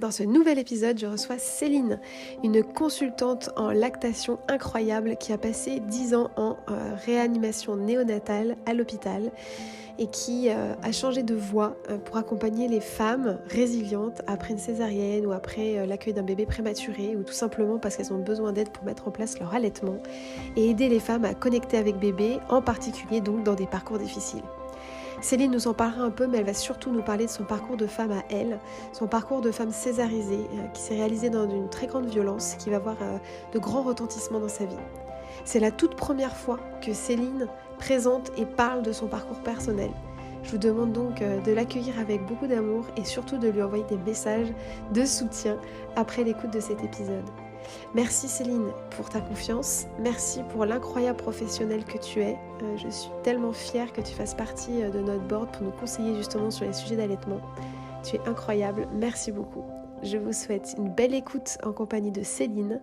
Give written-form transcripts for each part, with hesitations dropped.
Dans ce nouvel épisode, je reçois Céline, une consultante en lactation incroyable qui a passé 10 ans en réanimation néonatale à l'hôpital et qui a changé de voie pour accompagner les femmes résilientes après une césarienne ou après l'accueil d'un bébé prématuré ou tout simplement parce qu'elles ont besoin d'aide pour mettre en place leur allaitement et aider les femmes à connecter avec bébé, en particulier donc dans des parcours difficiles. Céline nous en parlera un peu, mais elle va surtout nous parler de son parcours de femme à elle, son parcours de femme césarisée, qui s'est réalisé dans une très grande violence, qui va avoir de grands retentissements dans sa vie. C'est la toute première fois que Céline présente et parle de son parcours personnel. Je vous demande donc de l'accueillir avec beaucoup d'amour et surtout de lui envoyer des messages de soutien après l'écoute de cet épisode. Merci Céline pour ta confiance, merci pour l'incroyable professionnel que tu es. Je suis tellement fière que tu fasses partie de notre board pour nous conseiller justement sur les sujets d'allaitement. Tu es incroyable, merci beaucoup. Je vous souhaite une belle écoute en compagnie de Céline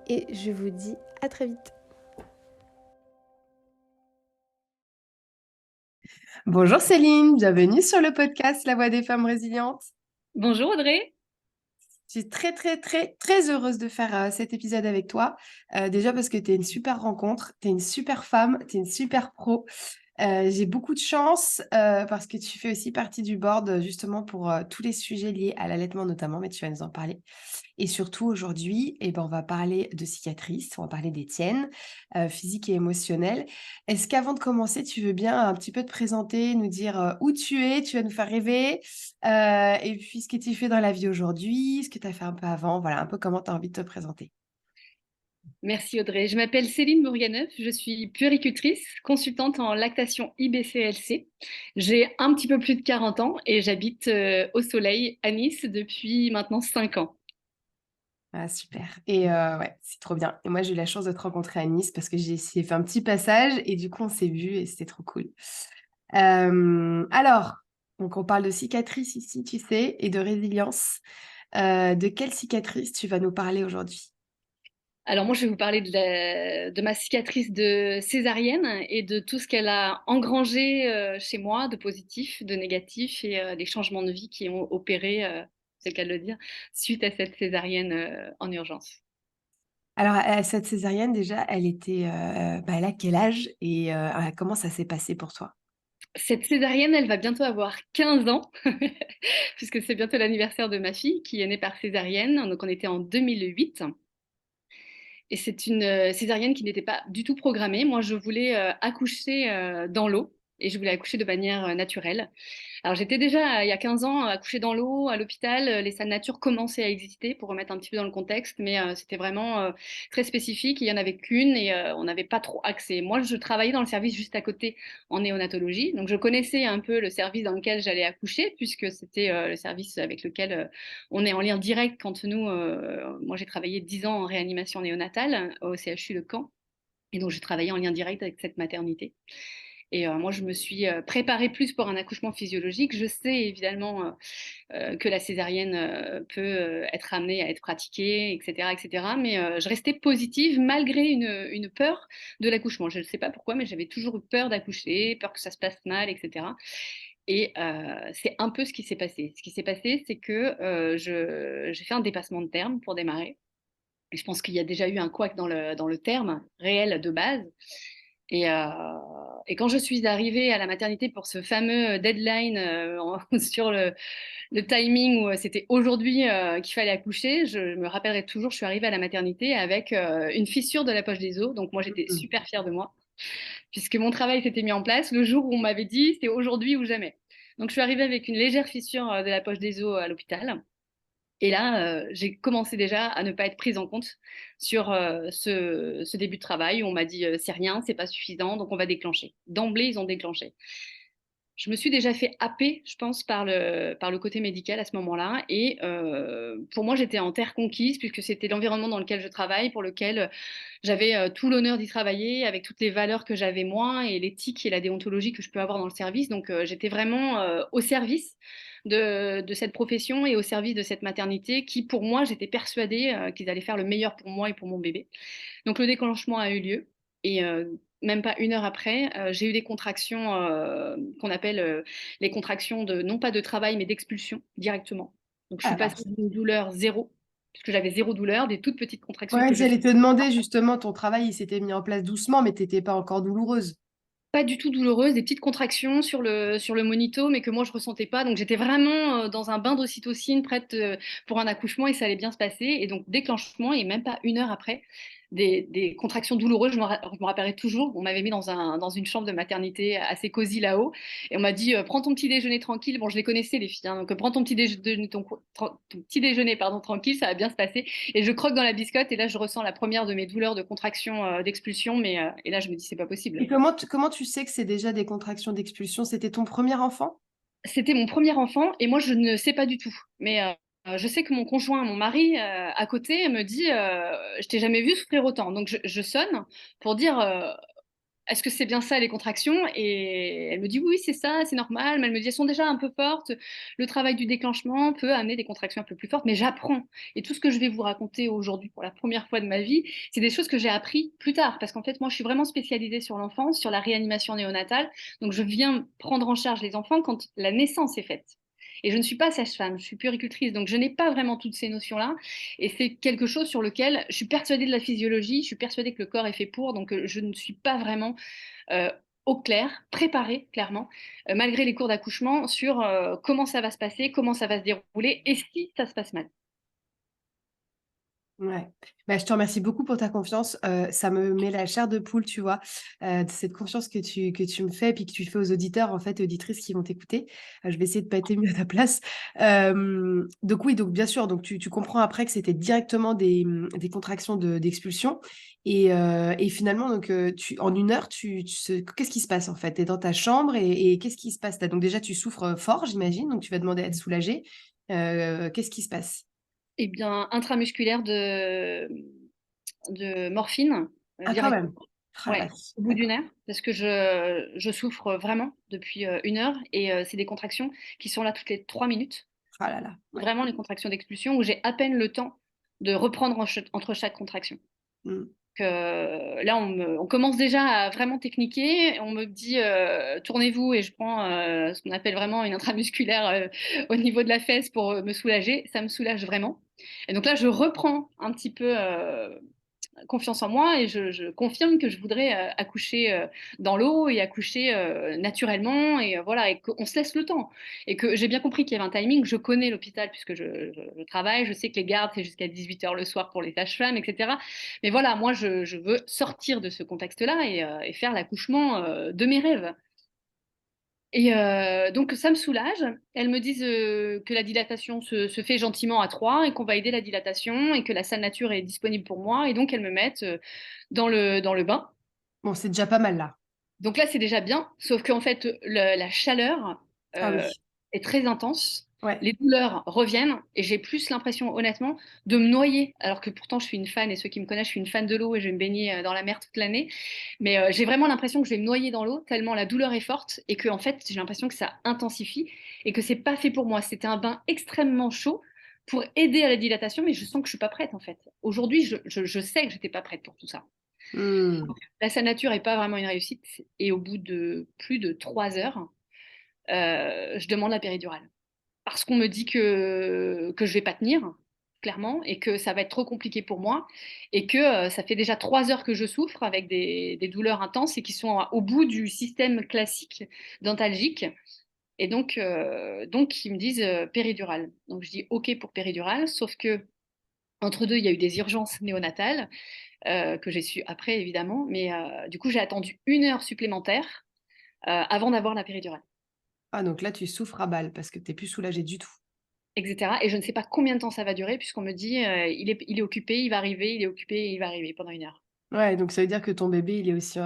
et je vous dis à très vite. Bonjour Céline, bienvenue sur le podcast La Voix des femmes résilientes. Bonjour Audrey. Je suis très très très très heureuse de faire cet épisode avec toi. Déjà parce que tu es une super rencontre, tu es une super femme, tu es une super pro. J'ai beaucoup de chance parce que tu fais aussi partie du board justement pour tous les sujets liés à l'allaitement notamment, mais tu vas nous en parler. Et surtout aujourd'hui, eh ben, on va parler de cicatrices, on va parler des tiennes, physiques et émotionnelles. Est-ce qu'avant de commencer, tu veux bien un petit peu te présenter, nous dire où tu vas nous faire rêver, et puis ce que tu fais dans la vie aujourd'hui, ce que tu as fait un peu avant, voilà, un peu comment tu as envie de te présenter. Merci Audrey. Je m'appelle Céline Bourganeuf, je suis puéricultrice, consultante en lactation IBCLC. J'ai un petit peu plus de 40 ans et j'habite au soleil à Nice depuis maintenant 5 ans. Ah, super. Et ouais, c'est trop bien. Et moi, j'ai eu la chance de te rencontrer à Nice parce que j'ai fait un petit passage et du coup, on s'est vus et c'était trop cool. Alors, donc on parle de cicatrices ici, tu sais, et de résilience. De quelle cicatrice tu vas nous parler aujourd'hui? Alors moi je vais vous parler de ma cicatrice de césarienne et de tout ce qu'elle a engrangé chez moi de positif, de négatif et les changements de vie qui ont opéré, c'est le cas de le dire, suite à cette césarienne en urgence. Alors, cette césarienne, déjà, elle était, bah, elle a quel âge et comment ça s'est passé pour toi? Cette césarienne, elle va bientôt avoir 15 ans, puisque c'est bientôt l'anniversaire de ma fille qui est née par césarienne. Donc on était en 2008. Et c'est une césarienne qui n'était pas du tout programmée. Moi, je voulais accoucher dans l'eau et je voulais accoucher de manière naturelle. Alors j'étais déjà, il y a 15 ans, accouchée dans l'eau, à l'hôpital. Les salles nature commençaient à exister, pour remettre un petit peu dans le contexte, mais c'était vraiment très spécifique. Il y en avait qu'une et on n'avait pas trop accès. Moi, je travaillais dans le service juste à côté en néonatologie, donc je connaissais un peu le service dans lequel j'allais accoucher, puisque c'était le service avec lequel on est en lien direct quand nous, moi j'ai travaillé 10 ans en réanimation néonatale au CHU de Caen. Et donc, j'ai travaillé en lien direct avec cette maternité. Et moi, je me suis préparée plus pour un accouchement physiologique. Je sais évidemment que la césarienne peut être amenée à être pratiquée, etc., etc. Mais je restais positive malgré une peur de l'accouchement. Je ne sais pas pourquoi, mais j'avais toujours eu peur d'accoucher, peur que ça se passe mal, etc. Et c'est un peu ce qui s'est passé. Ce qui s'est passé, c'est que j'ai fait un dépassement de terme pour démarrer. Et je pense qu'il y a déjà eu un couac dans le terme réel de base. Et, euh, et quand je suis arrivée à la maternité pour ce fameux deadline sur le timing où c'était aujourd'hui qu'il fallait accoucher, je me rappellerai toujours, je suis arrivée à la maternité avec une fissure de la poche des os. Donc moi, j'étais Mmh. super fière de moi, puisque mon travail s'était mis en place le jour où on m'avait dit c'est aujourd'hui ou jamais. Donc je suis arrivée avec une légère fissure de la poche des os à l'hôpital. Et là, j'ai commencé déjà à ne pas être prise en compte sur ce début de travail où on m'a dit c'est rien, c'est pas suffisant, donc on va déclencher. D'emblée, ils ont déclenché. Je me suis déjà fait happer, je pense, par le côté médical à ce moment-là. Et pour moi, j'étais en terre conquise, puisque c'était l'environnement dans lequel je travaille, pour lequel j'avais tout l'honneur d'y travailler, avec toutes les valeurs que j'avais moi, et l'éthique et la déontologie que je peux avoir dans le service. Donc j'étais vraiment au service de cette profession et au service de cette maternité qui, pour moi, j'étais persuadée qu'ils allaient faire le meilleur pour moi et pour mon bébé. Donc le déclenchement a eu lieu et même pas une heure après, j'ai eu des contractions qu'on appelle les contractions de non pas de travail mais d'expulsion directement. Donc je suis Alors, passée d'une douleur zéro, puisque j'avais zéro douleur, des toutes petites contractions ouais, que je j'allais te demander justement, ton travail, il s'était mis en place doucement, mais t'étais pas encore douloureuse. pas du tout douloureuse, des petites contractions sur le monito, mais que moi je ressentais pas. Donc j'étais vraiment dans un bain d'ocytocine, prête pour un accouchement et ça allait bien se passer. Et donc déclenchement et même pas une heure après, des contractions douloureuses. Je me rappellerai toujours. On m'avait mis dans une chambre de maternité assez cosy là-haut et on m'a dit prends ton petit déjeuner tranquille. Bon, je les connaissais les filles, hein, donc prends ton petit déjeuner, ton petit déjeuner pardon tranquille, ça va bien se passer. Et je croque dans la biscotte et là je ressens la première de mes douleurs de contraction d'expulsion, mais et là je me dis c'est pas possible. Et comment tu sais que c'est déjà des contractions d'expulsion? C'était ton premier enfant? C'était mon premier enfant et moi je ne sais pas du tout. Mais je sais que mon conjoint, mon mari, à côté, me dit je t'ai jamais vu souffrir autant. Donc je sonne pour dire est-ce que c'est bien ça les contractions? Et elle me dit oui, c'est ça, c'est normal. Mais elle me dit elles sont déjà un peu fortes. Le travail du déclenchement peut amener des contractions un peu plus fortes, mais j'apprends. Et tout ce que je vais vous raconter aujourd'hui pour la première fois de ma vie, c'est des choses que j'ai appris plus tard. Parce qu'en fait, moi, je suis vraiment spécialisée sur l'enfance, sur la réanimation néonatale. Donc, je viens prendre en charge les enfants quand la naissance est faite. Et je ne suis pas sage-femme, je suis puéricultrice, donc je n'ai pas vraiment toutes ces notions-là. Et c'est quelque chose sur lequel je suis persuadée de la physiologie, je suis persuadée que le corps est fait pour, donc je ne suis pas vraiment euh, au clair, préparée clairement, malgré les cours d'accouchement, sur comment ça va se passer, comment ça va se dérouler et si ça se passe mal. Ouais. Bah, je te remercie beaucoup pour ta confiance. Ça me met la chair de poule, tu vois, de cette confiance que tu me fais et puis que tu fais aux auditeurs, en fait, auditrices qui vont t'écouter. Je vais essayer de pas être mieux à ta place. Donc oui, donc bien sûr, donc tu comprends après que c'était directement des contractions d'expulsion. Et finalement, donc, en une heure, qu'est-ce qui se passe en fait? Tu es dans ta chambre et qu'est-ce qui se passe? Donc déjà, tu souffres fort, j'imagine, donc tu vas demander à être soulagée. Qu'est-ce qui se passe? Eh bien, intramusculaire de morphine Ah, quand directement, même. Ah la ouais, vache, au bout d'une d'accord. heure, parce que je souffre vraiment depuis une heure et c'est des contractions qui sont là toutes les 3 minutes. Ah là là, ouais. Vraiment les contractions d'expulsion où j'ai à peine le temps de reprendre entre chaque contraction. Mmh. Là, on commence déjà à vraiment techniquer. On me dit tournez-vous et je prends ce qu'on appelle vraiment une intramusculaire au niveau de la fesse pour me soulager. Ça me soulage vraiment. Et donc là, je reprends un petit peu confiance en moi et je confirme que je voudrais accoucher dans l'eau et accoucher naturellement et voilà et qu'on se laisse le temps et que j'ai bien compris qu'il y avait un timing. Je connais l'hôpital puisque je travaille, je sais que les gardes c'est jusqu'à 18 h le soir pour les sages-femmes, etc. Mais voilà, moi je veux sortir de ce contexte-là et faire l'accouchement de mes rêves. Et donc ça me soulage. Elles me disent que la dilatation se fait gentiment à 3 et qu'on va aider la dilatation et que la salle nature est disponible pour moi. Et donc elles me mettent dans le bain. Bon, c'est déjà pas mal là. Donc là c'est déjà bien, sauf qu'en fait la chaleur Ah euh, oui, est très intense. ouais. Les douleurs reviennent et j'ai plus l'impression honnêtement de me noyer. Alors que pourtant je suis une fan et ceux qui me connaissent, je suis une fan de l'eau et je vais me baigner dans la mer toute l'année. Mais j'ai vraiment l'impression que je vais me noyer dans l'eau tellement la douleur est forte et que en fait j'ai l'impression que ça intensifie et que c'est pas fait pour moi. C'était un bain extrêmement chaud pour aider à la dilatation, mais je sens que je suis pas prête en fait. Aujourd'hui, je sais que j'étais pas prête pour tout ça. Mmh. La salle nature est pas vraiment une réussite et au bout de plus de 3 heures, je demande la péridurale parce qu'on me dit que je vais pas tenir clairement et que ça va être trop compliqué pour moi et que ça fait déjà 3 heures que je souffre avec des douleurs intenses et qui sont au bout du système classique dentalgique. Et donc ils me disent péridurale. Donc je dis OK pour péridurale, sauf que entre deux, il y a eu des urgences néonatales que j'ai su après évidemment, mais du coup j'ai attendu une heure supplémentaire avant d'avoir la péridurale, Ah donc là, tu souffres à balle parce que tu es plus soulagée du tout. etc. Et je ne sais pas combien de temps ça va durer puisqu'on me dit il est occupé, il va arriver, il est occupé, il va arriver pendant une heure. Ouais, donc ça veut dire que ton bébé, il est aussi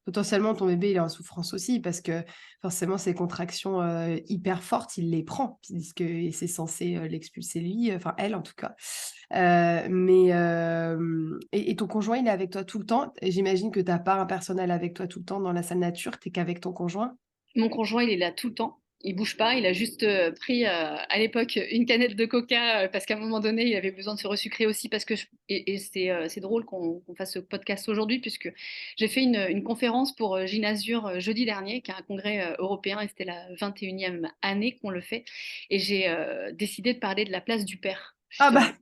potentiellement ton bébé, il est en souffrance aussi parce que forcément ces contractions hyper fortes, il les prend puisque c'est censé l'expulser lui, enfin elle en tout cas. Et ton conjoint, il est avec toi tout le temps? Et j'imagine que t'as pas un personnel avec toi tout le temps dans la salle nature, t'es qu'avec ton conjoint? Mon conjoint, il est là tout le temps. Il bouge pas, il a juste pris à l'époque une canette de coca parce qu'à un moment donné, il avait besoin de se resucrer aussi parce que et c'est drôle qu'on fasse ce podcast aujourd'hui puisque j'ai fait une conférence pour Ginazur jeudi dernier, qui est un congrès européen et c'était la 21e année qu'on le fait. Et j'ai décidé de parler de la place du père, Ah justement, bah,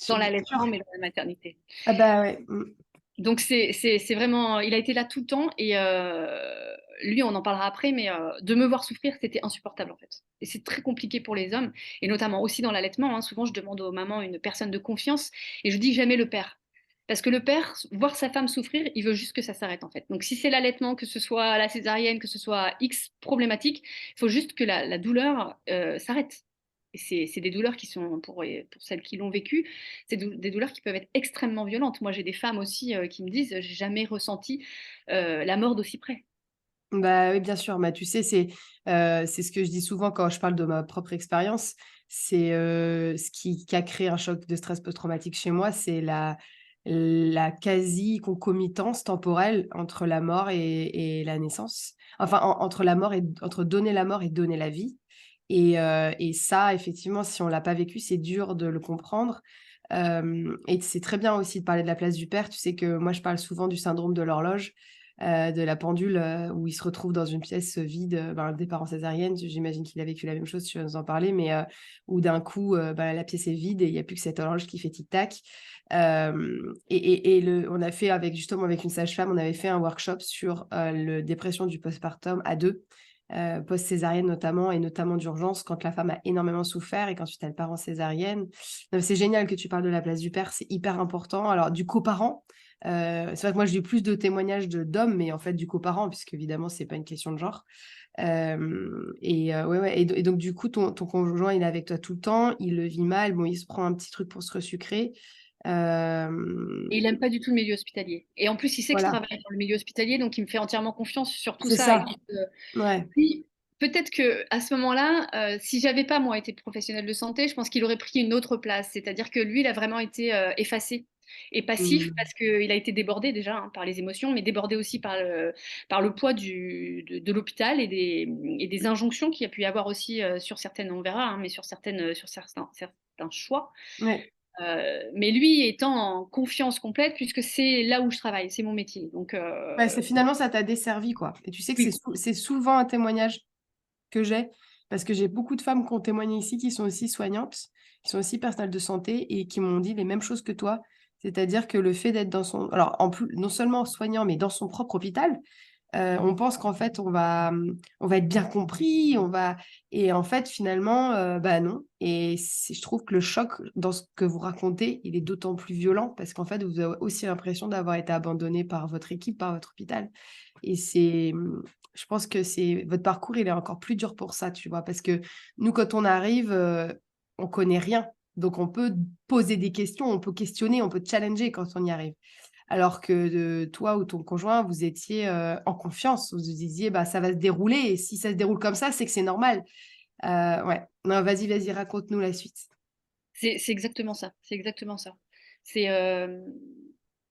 dans bien l'allaitement, sûr. mais dans la maternité. Ah bah ouais. Donc c'est vraiment, il a été là tout le temps et lui, on en parlera après, mais de me voir souffrir, c'était insupportable en fait. Et c'est très compliqué pour les hommes, et notamment aussi dans l'allaitement, hein. Souvent, je demande aux mamans une personne de confiance et je dis jamais le père. Parce que le père, voir sa femme souffrir, il veut juste que ça s'arrête en fait. Donc si c'est l'allaitement, que ce soit la césarienne, que ce soit X problématique, il faut juste que la douleur s'arrête. Et c'est des douleurs qui sont, pour celles qui l'ont vécu, c'est des douleurs qui peuvent être extrêmement violentes. Moi, j'ai des femmes aussi qui me disent, j'ai jamais ressenti la mort d'aussi près. Bah oui, bien sûr. Bah, tu sais, c'est ce que je dis souvent quand je parle de ma propre expérience. C'est ce qui a créé un choc de stress post-traumatique chez moi, c'est la quasi-concomitance temporelle entre la mort et la naissance. Enfin, entre la mort entre donner la mort et donner la vie. Et ça, effectivement, si on l'a pas vécu, c'est dur de le comprendre. Et c'est très bien aussi de parler de la place du père. Tu sais que moi, je parle souvent du syndrome de l'horloge, de la pendule, où il se retrouve dans une pièce vide, ben, des parents césariennes. J'imagine qu'il a vécu la même chose, tu vas nous en parler, mais où d'un coup, ben, la pièce est vide et il n'y a plus que cette horloge qui fait tic-tac. On a fait justement avec une sage-femme, on avait fait un workshop sur le dépression du postpartum à deux, post-césarienne notamment, et notamment d'urgence, quand la femme a énormément souffert et qu'ensuite elle part en césarienne. Donc, c'est génial que tu parles de la place du père, c'est hyper important. Alors, du coparent, c'est vrai que moi, j'ai eu plus de témoignages d'hommes, mais en fait, du coparent, puisque évidemment, c'est pas une question de genre. Ouais, ouais. Et donc, du coup, ton conjoint, il est avec toi tout le temps, il le vit mal, bon, il se prend un petit truc pour se resucrer. Et il n'aime pas du tout le milieu hospitalier. Et en plus, il sait que je Voilà, travaille dans le milieu hospitalier, donc il me fait entièrement confiance sur tout c'est ça. Et ça. donc, Ouais. puis, peut-être que à ce moment-là, si j'avais pas moi été professionnelle de santé, je pense qu'il aurait pris une autre place. C'est-à-dire que lui, il a vraiment été effacé et passif Mm. parce qu'il a été débordé déjà hein, par les émotions, mais débordé aussi par le poids de l'hôpital et des injonctions qu'il y a pu y avoir aussi sur certaines, on verra, hein, mais sur certains choix. Ouais. Mais lui étant en confiance complète, puisque c'est là où je travaille, c'est mon métier. Donc, Ouais, finalement, ça t'a desservi, quoi. Et tu sais que oui. c'est souvent un témoignage que j'ai, parce que j'ai beaucoup de femmes qui ont témoigné ici, qui sont aussi soignantes, qui sont aussi personnels de santé et qui m'ont dit les mêmes choses que toi. C'est-à-dire que le fait d'être alors en plus, non seulement soignant, mais dans son propre hôpital, on pense qu'en fait, on va être bien compris, et en fait, finalement, bah non. Et je trouve que le choc dans ce que vous racontez, il est d'autant plus violent parce qu'en fait, vous avez aussi l'impression d'avoir été abandonné par votre équipe, par votre hôpital. Et je pense que votre parcours, il est encore plus dur pour ça, tu vois, parce que nous, quand on arrive, on connaît rien. Donc, on peut poser des questions, on peut questionner, on peut challenger quand on y arrive. Alors que toi ou ton conjoint, vous étiez en confiance. Vous vous disiez, bah, ça va se dérouler. Et si ça se déroule comme ça, c'est que c'est normal. Ouais. Non, vas-y, raconte-nous la suite. C'est exactement ça. C'est exactement ça. C'est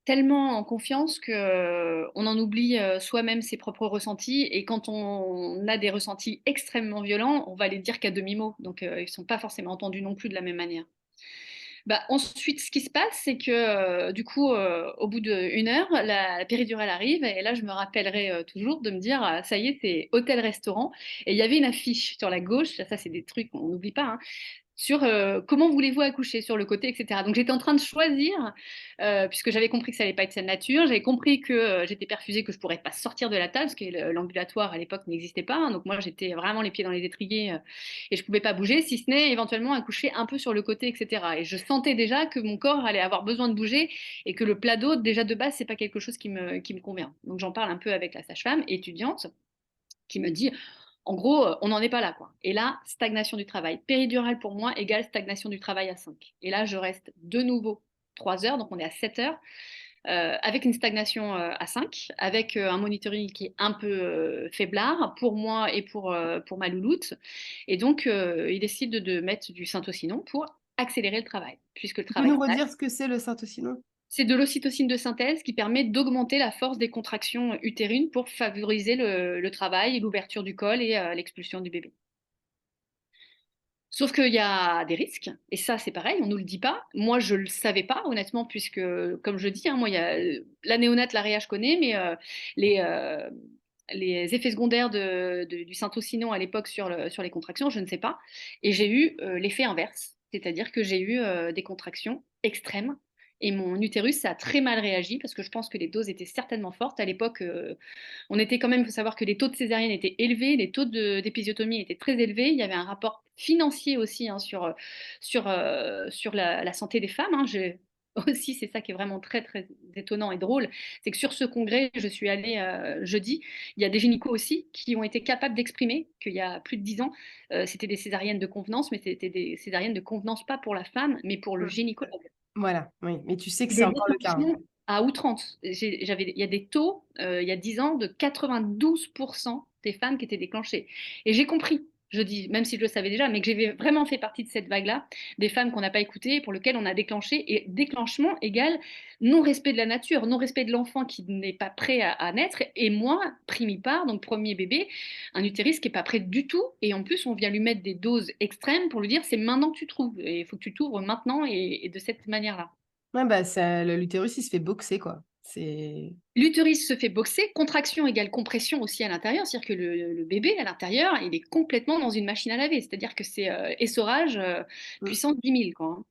tellement en confiance que on en oublie soi-même ses propres ressentis. Et quand on a des ressentis extrêmement violents, on va les dire qu'à demi-mot. Donc, ils ne sont pas forcément entendus non plus de la même manière. Bah, ensuite, ce qui se passe, c'est que du coup, au bout d'une heure, la péridurale arrive et là, je me rappellerai toujours de me dire, ça y est, c'est hôtel-restaurant. Et il y avait une affiche sur la gauche, ça c'est des trucs qu'on n'oublie pas, hein, sur comment voulez-vous accoucher sur le côté, etc. Donc j'étais en train de choisir, puisque j'avais compris que ça allait pas être sa nature, j'avais compris que j'étais perfusée, que je pourrais pas sortir de la table, parce que l'ambulatoire à l'époque n'existait pas, hein. Donc moi j'étais vraiment les pieds dans les étriers et je pouvais pas bouger, si ce n'est éventuellement accoucher un peu sur le côté, etc. Et je sentais déjà que mon corps allait avoir besoin de bouger et que le plat d'eau, déjà de base, c'est pas quelque chose qui me convient. Donc j'en parle un peu avec la sage-femme étudiante qui me dit en gros, on n'en est pas là, quoi. Et là, stagnation du travail. Péridurale pour moi égale stagnation du travail à 5. Et là, je reste de nouveau 3 heures, donc on est à 7 heures, avec une stagnation à 5, avec un monitoring qui est un peu faiblard pour moi et pour ma louloute. Et donc, il décide de mettre du syntocinon pour accélérer le travail, puisque le Tu peux travail nous stagne. redire ce que c'est le syntocinon? C'est de l'ocytocine de synthèse qui permet d'augmenter la force des contractions utérines pour favoriser le travail, l'ouverture du col et l'expulsion du bébé. Sauf qu'il y a des risques, et ça c'est pareil, on ne nous le dit pas. Moi je ne le savais pas honnêtement, puisque comme je dis, hein, moi il y a la néonate, la réa je connais, mais les, euh, les effets secondaires du syntocinon à l'époque sur les contractions, je ne sais pas. Et j'ai eu l'effet inverse, c'est-à-dire que j'ai eu des contractions extrêmes. Et mon utérus ça a très mal réagi parce que je pense que les doses étaient certainement fortes. À l'époque, on était quand même, il faut savoir que les taux de césarienne étaient élevés, les taux d'épisiotomie étaient très élevés. Il y avait un rapport financier aussi hein, sur la santé des femmes. Hein. Aussi, c'est ça qui est vraiment très, très étonnant et drôle, c'est que sur ce congrès, je suis allée jeudi, il y a des gynécos aussi qui ont été capables d'exprimer qu'il y a plus de 10 ans, c'était des césariennes de convenance, mais c'était des césariennes de convenance pas pour la femme, mais pour le Mm. gynécologue. Voilà, oui. Mais tu sais que c'est Des encore le cas. Hein. déclenchements à outrance. Il y a des taux, il y a 10 ans, de 92% des femmes qui étaient déclenchées. Et j'ai compris, je dis, même si je le savais déjà, mais que j'ai vraiment fait partie de cette vague-là, des femmes qu'on n'a pas écoutées, pour lesquelles on a déclenché. Et déclenchement égale non-respect de la nature, non-respect de l'enfant qui n'est pas prêt à naître. Et moi, primipare, donc premier bébé, un utérus qui n'est pas prêt du tout. Et en plus, on vient lui mettre des doses extrêmes pour lui dire, c'est maintenant que tu trouves. Et il faut que tu t'ouvres maintenant et de cette manière-là. Ouais, bah, l'utérus, il se fait boxer, quoi. C'est... L'utérus se fait boxer, contraction égale compression aussi à l'intérieur, c'est-à-dire que le bébé à l'intérieur, il est complètement dans une machine à laver, c'est-à-dire que c'est essorage Mm. puissance 10 000, quoi. Hein.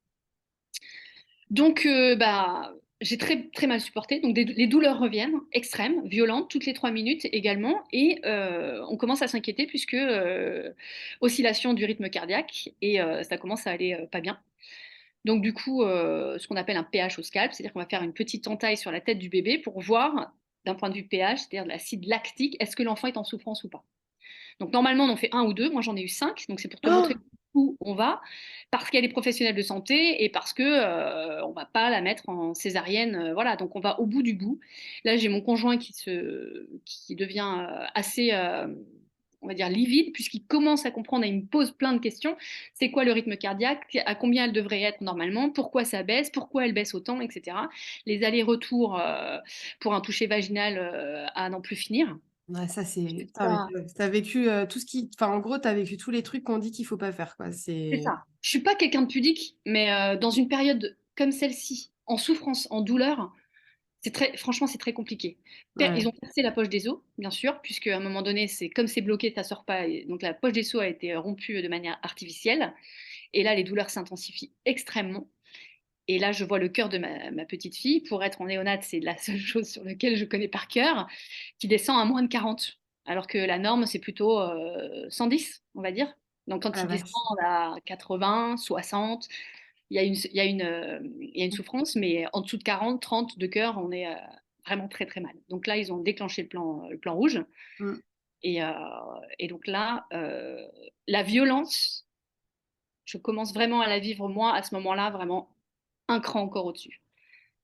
Donc, bah, j'ai très, très mal supporté. Donc, les douleurs reviennent, extrêmes, violentes, toutes les 3 minutes également. Et on commence à s'inquiéter puisque oscillation du rythme cardiaque et ça commence à aller pas bien. Donc, du coup, ce qu'on appelle un pH au scalp, c'est-à-dire qu'on va faire une petite entaille sur la tête du bébé pour voir, d'un point de vue pH, c'est-à-dire de l'acide lactique, est-ce que l'enfant est en souffrance ou pas. Donc, normalement, on en fait un ou deux. Moi, j'en ai eu 5. Donc, c'est pour te montrer Oh. où on va, parce qu'elle est professionnelle de santé et parce que on va pas la mettre en césarienne. Voilà, donc on va au bout du bout. Là, j'ai mon conjoint qui devient assez on va dire livide, puisqu'il commence à comprendre et il me pose plein de questions. C'est quoi le rythme cardiaque? À combien elle devrait être normalement? Pourquoi ça baisse? Pourquoi elle baisse autant? Etc. Les allers-retours pour un toucher vaginal à n'en plus finir. Ouais, ça, c'est... Putain, mais Ça, t'as vécu tout ce qui... Enfin, en gros, t'as vécu tous les trucs qu'on dit qu'il faut pas faire, quoi. c'est C'est... ça. Je suis pas quelqu'un de pudique, mais dans une période comme celle-ci, en souffrance, en douleur, franchement, c'est très compliqué. Ouais. Ils ont percé la poche des os, bien sûr, puisque à un moment donné, c'est comme c'est bloqué, ça sort pas. Donc la poche des os a été rompue de manière artificielle. Et là, les douleurs s'intensifient extrêmement. Et là, je vois le cœur de ma petite fille. Pour être en néonate, c'est la seule chose sur laquelle je connais par cœur, qui descend à moins de 40. Alors que la norme, c'est plutôt 110, on va dire. Donc Ah quand la ils vache. descendent à 80, 60, il y a une souffrance, mais en dessous de 40, 30 de cœur, on est vraiment très très mal. Donc là, ils ont déclenché le plan rouge. Mm. Et, euh, et donc là, la violence, je commence vraiment à la vivre moi à ce moment-là, vraiment un cran encore au-dessus.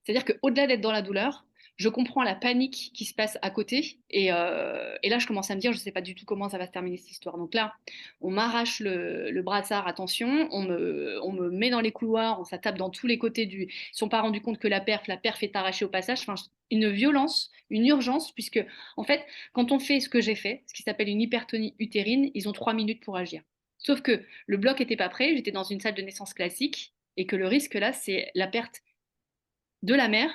C'est-à-dire qu'au-delà d'être dans la douleur, je comprends la panique qui se passe à côté. Et là, je commence à me dire, je ne sais pas du tout comment ça va se terminer cette histoire. Donc là, on m'arrache le brassard, attention, on me met dans les couloirs, on s'attape dans tous les côtés du... Ils ne sont pas rendus compte que la perf est arrachée au passage. Enfin, une violence, une urgence, puisque en fait, quand on fait ce que j'ai fait, ce qui s'appelle une hypertonie utérine, ils ont 3 minutes pour agir. Sauf que le bloc n'était pas prêt, j'étais dans une salle de naissance classique, et que le risque là, c'est la perte de la mère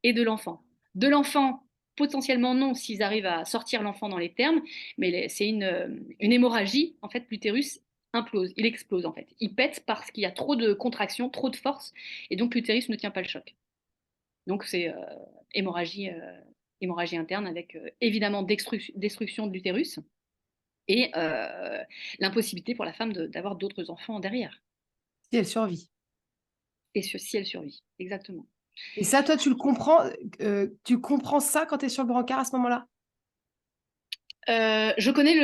et de l'enfant. De l'enfant, potentiellement non, s'ils arrivent à sortir l'enfant dans les termes, mais c'est une hémorragie. En fait, l'utérus implose, il explose en fait. Il pète parce qu'il y a trop de contraction, trop de force, et donc l'utérus ne tient pas le choc. Donc c'est hémorragie interne avec évidemment destruction de l'utérus et l'impossibilité pour la femme d'avoir d'autres enfants derrière. Si elle survit. Et si elle survit, exactement. Et ça, toi, tu comprends ça quand tu es sur le brancard à ce moment-là? Je connais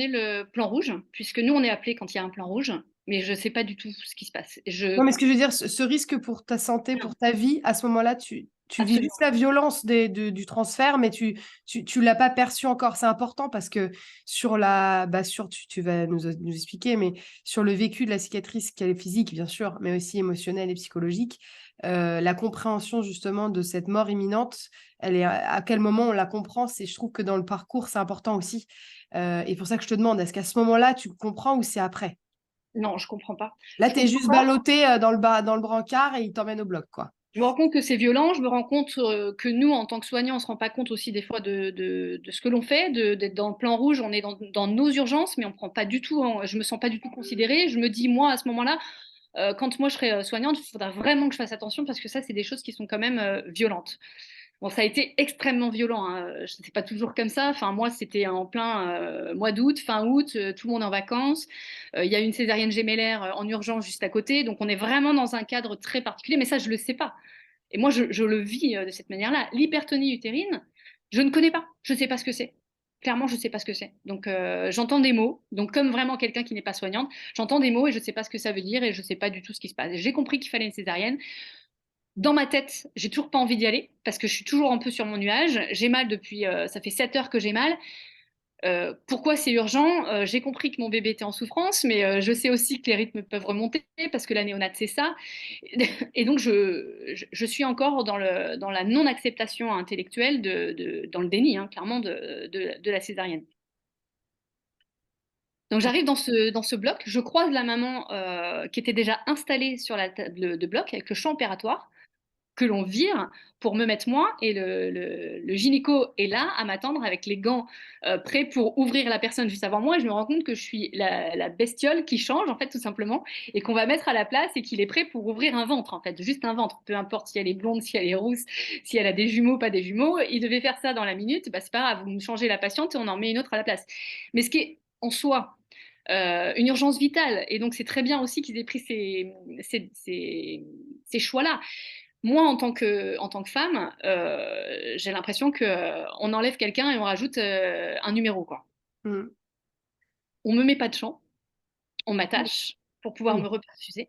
le plan rouge, puisque nous, on est appelé quand il y a un plan rouge, mais je ne sais pas du tout ce qui se passe. Non, mais ce que je veux dire, ce risque pour ta santé, pour ta vie, à ce moment-là, tu vis juste Absolument. la violence du transfert, mais tu l'as pas perçu encore. C'est important parce que tu vas nous expliquer, mais sur le vécu de la cicatrice, qu'elle est physique, bien sûr, mais aussi émotionnelle et psychologique, la compréhension justement de cette mort imminente, elle est à quel moment on la comprend, je trouve que dans le parcours, c'est important aussi. Et pour ça que je te demande, est-ce qu'à ce moment-là, tu comprends ou c'est après? Non, je comprends pas. Là, Je tu es comprends juste pas. ballotté dans le brancard et il t'emmène au bloc, quoi. Je me rends compte que c'est violent, je me rends compte que nous, en tant que soignants, on ne se rend pas compte aussi des fois de ce que l'on fait, d'être dans le plan rouge, on est dans nos urgences, mais on prend pas du tout, je me sens pas du tout considérée. Je me dis, moi, à ce moment-là, quand moi je serai soignante, il faudra vraiment que je fasse attention parce que ça, c'est des choses qui sont quand même violentes. Bon, ça a été extrêmement violent, hein. C'est pas toujours comme ça. Enfin, moi, c'était en plein mois d'août, fin août, tout le monde en vacances. Il y a une césarienne gémellaire en urgence juste à côté. Donc, on est vraiment dans un cadre très particulier. Mais ça, je le sais pas. Et moi, je le vis de cette manière-là. L'hypertonie utérine, je ne connais pas. Je ne sais pas ce que c'est. Clairement, je ne sais pas ce que c'est. Donc, j'entends des mots. Donc, comme vraiment quelqu'un qui n'est pas soignante, j'entends des mots et je ne sais pas ce que ça veut dire et je ne sais pas du tout ce qui se passe. J'ai compris qu'il fallait une césarienne. Dans ma tête, j'ai toujours pas envie d'y aller parce que je suis toujours un peu sur mon nuage. J'ai mal depuis, ça fait 7 heures que j'ai mal. Pourquoi c'est urgent? J'ai compris que mon bébé était en souffrance, mais je sais aussi que les rythmes peuvent remonter parce que la néonate, c'est ça. Et donc, je suis encore dans la non-acceptation intellectuelle, dans le déni, hein, clairement, de la césarienne. Donc, j'arrive dans ce bloc, je croise la maman qui était déjà installée sur la table de bloc avec le champ opératoire que l'on vire pour me mettre moi et le gynéco est là à m'attendre avec les gants prêts pour ouvrir la personne juste avant moi et je me rends compte que je suis la bestiole qui change en fait tout simplement et qu'on va mettre à la place et qu'il est prêt pour ouvrir un ventre en fait, juste un ventre, peu importe si elle est blonde, si elle est rousse, si elle a des jumeaux, pas des jumeaux, il devait faire ça dans la minute, bah, c'est pas grave, vous me changez la patiente et on en met une autre à la place. Mais ce qui est en soi une urgence vitale. Et donc, c'est très bien aussi qu'ils aient pris ces choix-là. Moi, en tant que femme, j'ai l'impression qu'on enlève quelqu'un et on rajoute un numéro, quoi. Mm. On me met pas de champ, on m'attache pour pouvoir me Oui. reperfuser.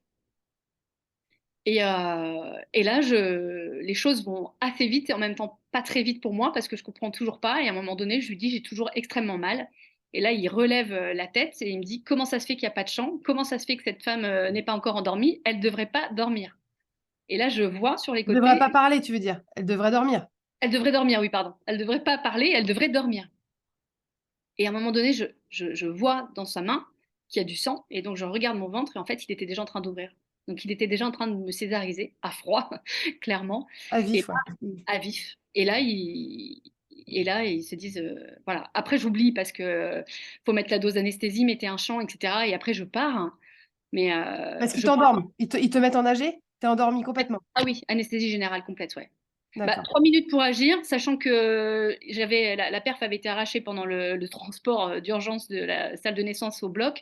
Et là, les choses vont assez vite et en même temps pas très vite pour moi parce que je comprends toujours pas. Et à un moment donné, je lui dis, j'ai toujours extrêmement mal. Et là, il relève la tête et il me dit, comment ça se fait qu'il n'y a pas de champ? Comment ça se fait que cette femme n'est pas encore endormie? Elle ne devrait pas dormir. Et là, je vois sur les Elle ne devrait côtés, pas parler, tu veux dire. Elle devrait dormir. elle devrait dormir, oui, pardon. Elle ne devrait pas parler, elle devrait dormir. Et à un moment donné, je vois dans sa main qu'il y a du sang. Et donc, je regarde mon ventre et en fait, il était déjà en train d'ouvrir. Donc, il était déjà en train de me césariser à froid, clairement, À et vif, ouais. Mm. à vif. Et là, ils se disent, voilà. Après, j'oublie parce que faut mettre la dose d'anesthésie, mettez un champ, etc. Et après, je pars. Hein. Mais Parce qu'ils je crois. t'endorment. Ils te mettent en nager. T'es endormi complètement. Ah oui, anesthésie générale complète, ouais. Bah, D'accord. 3 minutes pour agir, sachant que la perf avait été arrachée pendant le transport d'urgence de la salle de naissance au bloc.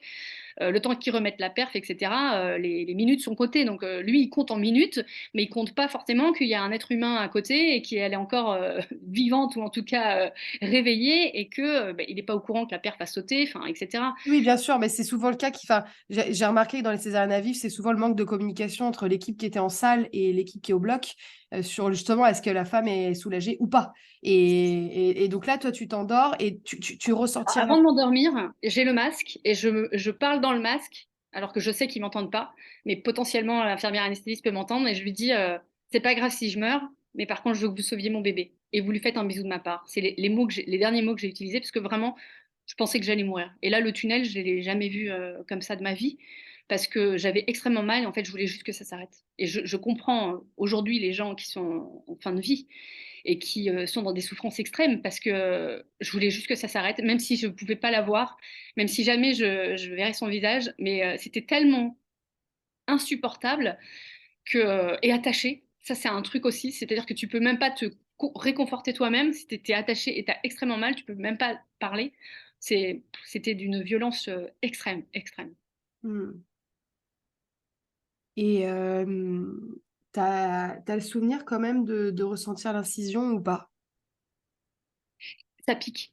Le temps qu'ils remettent la perf, etc., les minutes sont comptées. Donc lui, il compte en minutes, mais il compte pas forcément qu'il y a un être humain à côté et qu'elle est encore vivante ou en tout cas réveillée et que bah, il n'est pas au courant que la perf a sauté, enfin, etc. Oui, bien sûr, mais c'est souvent le cas enfin, j'ai remarqué que dans les césariennes à vif, c'est souvent le manque de communication entre l'équipe qui était en salle et l'équipe qui est au bloc sur justement est-ce que la femme est soulagée ou pas. Et donc là, toi, tu t'endors et tu ressentiras. Avant de m'endormir, j'ai le masque et je parle dans le masque, alors que je sais qu'ils m'entendent pas, mais potentiellement l'infirmière anesthésiste peut m'entendre et je lui dis c'est pas grave si je meurs, mais par contre je veux que vous sauviez mon bébé et vous lui faites un bisou de ma part. C'est les mots les derniers mots que j'ai utilisés parce que vraiment je pensais que j'allais mourir. Et là le tunnel je l'ai jamais vu comme ça de ma vie parce que j'avais extrêmement mal et en fait je voulais juste que ça s'arrête. Et je comprends aujourd'hui les gens qui sont en fin de vie et qui sont dans des souffrances extrêmes parce que je voulais juste que ça s'arrête, même si je ne pouvais pas la voir, même si jamais je verrais son visage, mais c'était tellement insupportable et attaché. Ça, c'est un truc aussi, c'est-à-dire que tu peux même pas te réconforter toi-même si tu es attaché et tu as extrêmement mal, tu peux même pas parler. C'était d'une violence extrême, extrême. Hmm. Et t'as le souvenir quand même de ressentir l'incision ou pas? Ça pique.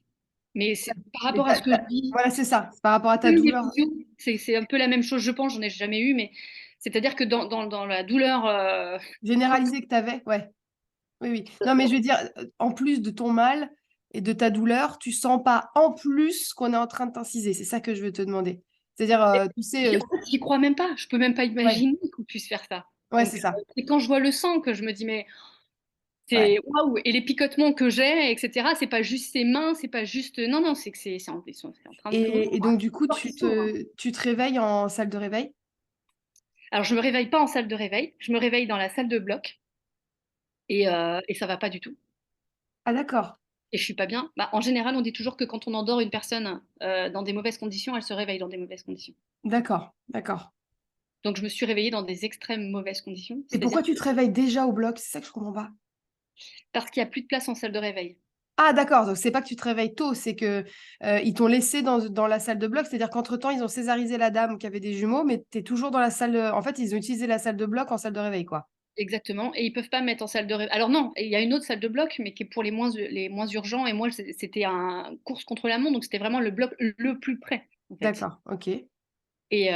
Mais par Mais rapport à ce que je vis, voilà, c'est ça. C'est par rapport à ta eu des douleur physios, c'est un peu la même chose, je pense, j'en ai jamais eu, mais c'est-à-dire que dans la douleur, généralisée que tu avais. Ouais. Oui, oui. Non, mais je veux dire, en plus de ton mal et de ta douleur, tu sens pas en plus qu'on est en train de t'inciser. C'est ça que je veux te demander. C'est-à-dire, tu sais, en fait, j'y crois même pas, je peux même pas ouais, imaginer qu'on puisse faire ça. ouais, Donc, c'est ça. c'est quand je vois le sang que je me dis, mais Ouais. C'est waouh! Et les picotements que j'ai, etc., c'est pas juste ses mains, c'est pas juste. Non, non, c'est que c'est en train de se. Et donc, du coup, Cortisol, hein. tu te réveilles en salle de réveil? Alors, je me réveille pas en salle de réveil, je me réveille dans la salle de bloc et ça va pas du tout. Ah, d'accord. Et je suis pas bien. Bah, en général, on dit toujours que quand on endort une personne dans des mauvaises conditions, elle se réveille dans des mauvaises conditions. D'accord. D'accord. Donc, je me suis réveillée dans des extrêmes mauvaises conditions, Et c'est-à-dire pourquoi tu te réveilles déjà au bloc? C'est ça que je comprends pas. parce qu'il y a plus de place en salle de réveil. Ah, d'accord. Donc, c'est pas que tu te réveilles tôt, c'est que ils t'ont laissé dans la salle de bloc. C'est-à-dire qu'entre-temps, ils ont césarisé la dame qui avait des jumeaux, mais tu es toujours dans la salle. En fait, ils ont utilisé la salle de bloc en salle de réveil, quoi. Exactement. Et ils peuvent pas me mettre en salle de réveil. Alors non, il y a une autre salle de bloc, mais qui est pour les moins urgents. Et moi, c'était un course contre la montre, donc c'était vraiment le bloc le plus près, en fait. D'accord. Ok. Et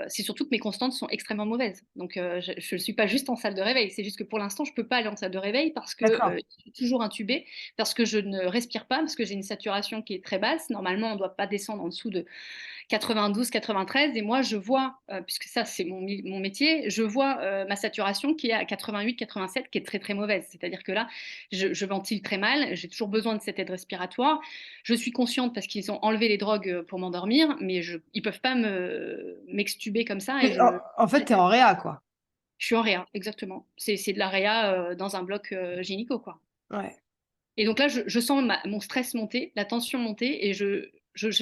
c'est surtout que mes constantes sont extrêmement mauvaises. Donc je ne suis pas juste en salle de réveil. C'est juste que pour l'instant, je ne peux pas aller en salle de réveil parce que D'accord. je suis toujours intubée, parce que je ne respire pas, parce que j'ai une saturation qui est très basse. Normalement, on ne doit pas descendre en dessous de 92, 93. Et moi, je vois, puisque ça, c'est mon métier, je vois ma saturation qui est à 88, 87, qui est très, très mauvaise. C'est-à-dire que là, je ventile très mal. J'ai toujours besoin de cette aide respiratoire. Je suis consciente parce qu'ils ont enlevé les drogues pour m'endormir, mais ils ne peuvent pas m'extuber comme ça. Et Mais en fait, tu es en réa, quoi. je suis en réa, exactement. C'est de la réa dans un bloc gynéco, quoi. Ouais. Et donc là, je sens mon stress monter, la tension monter, et je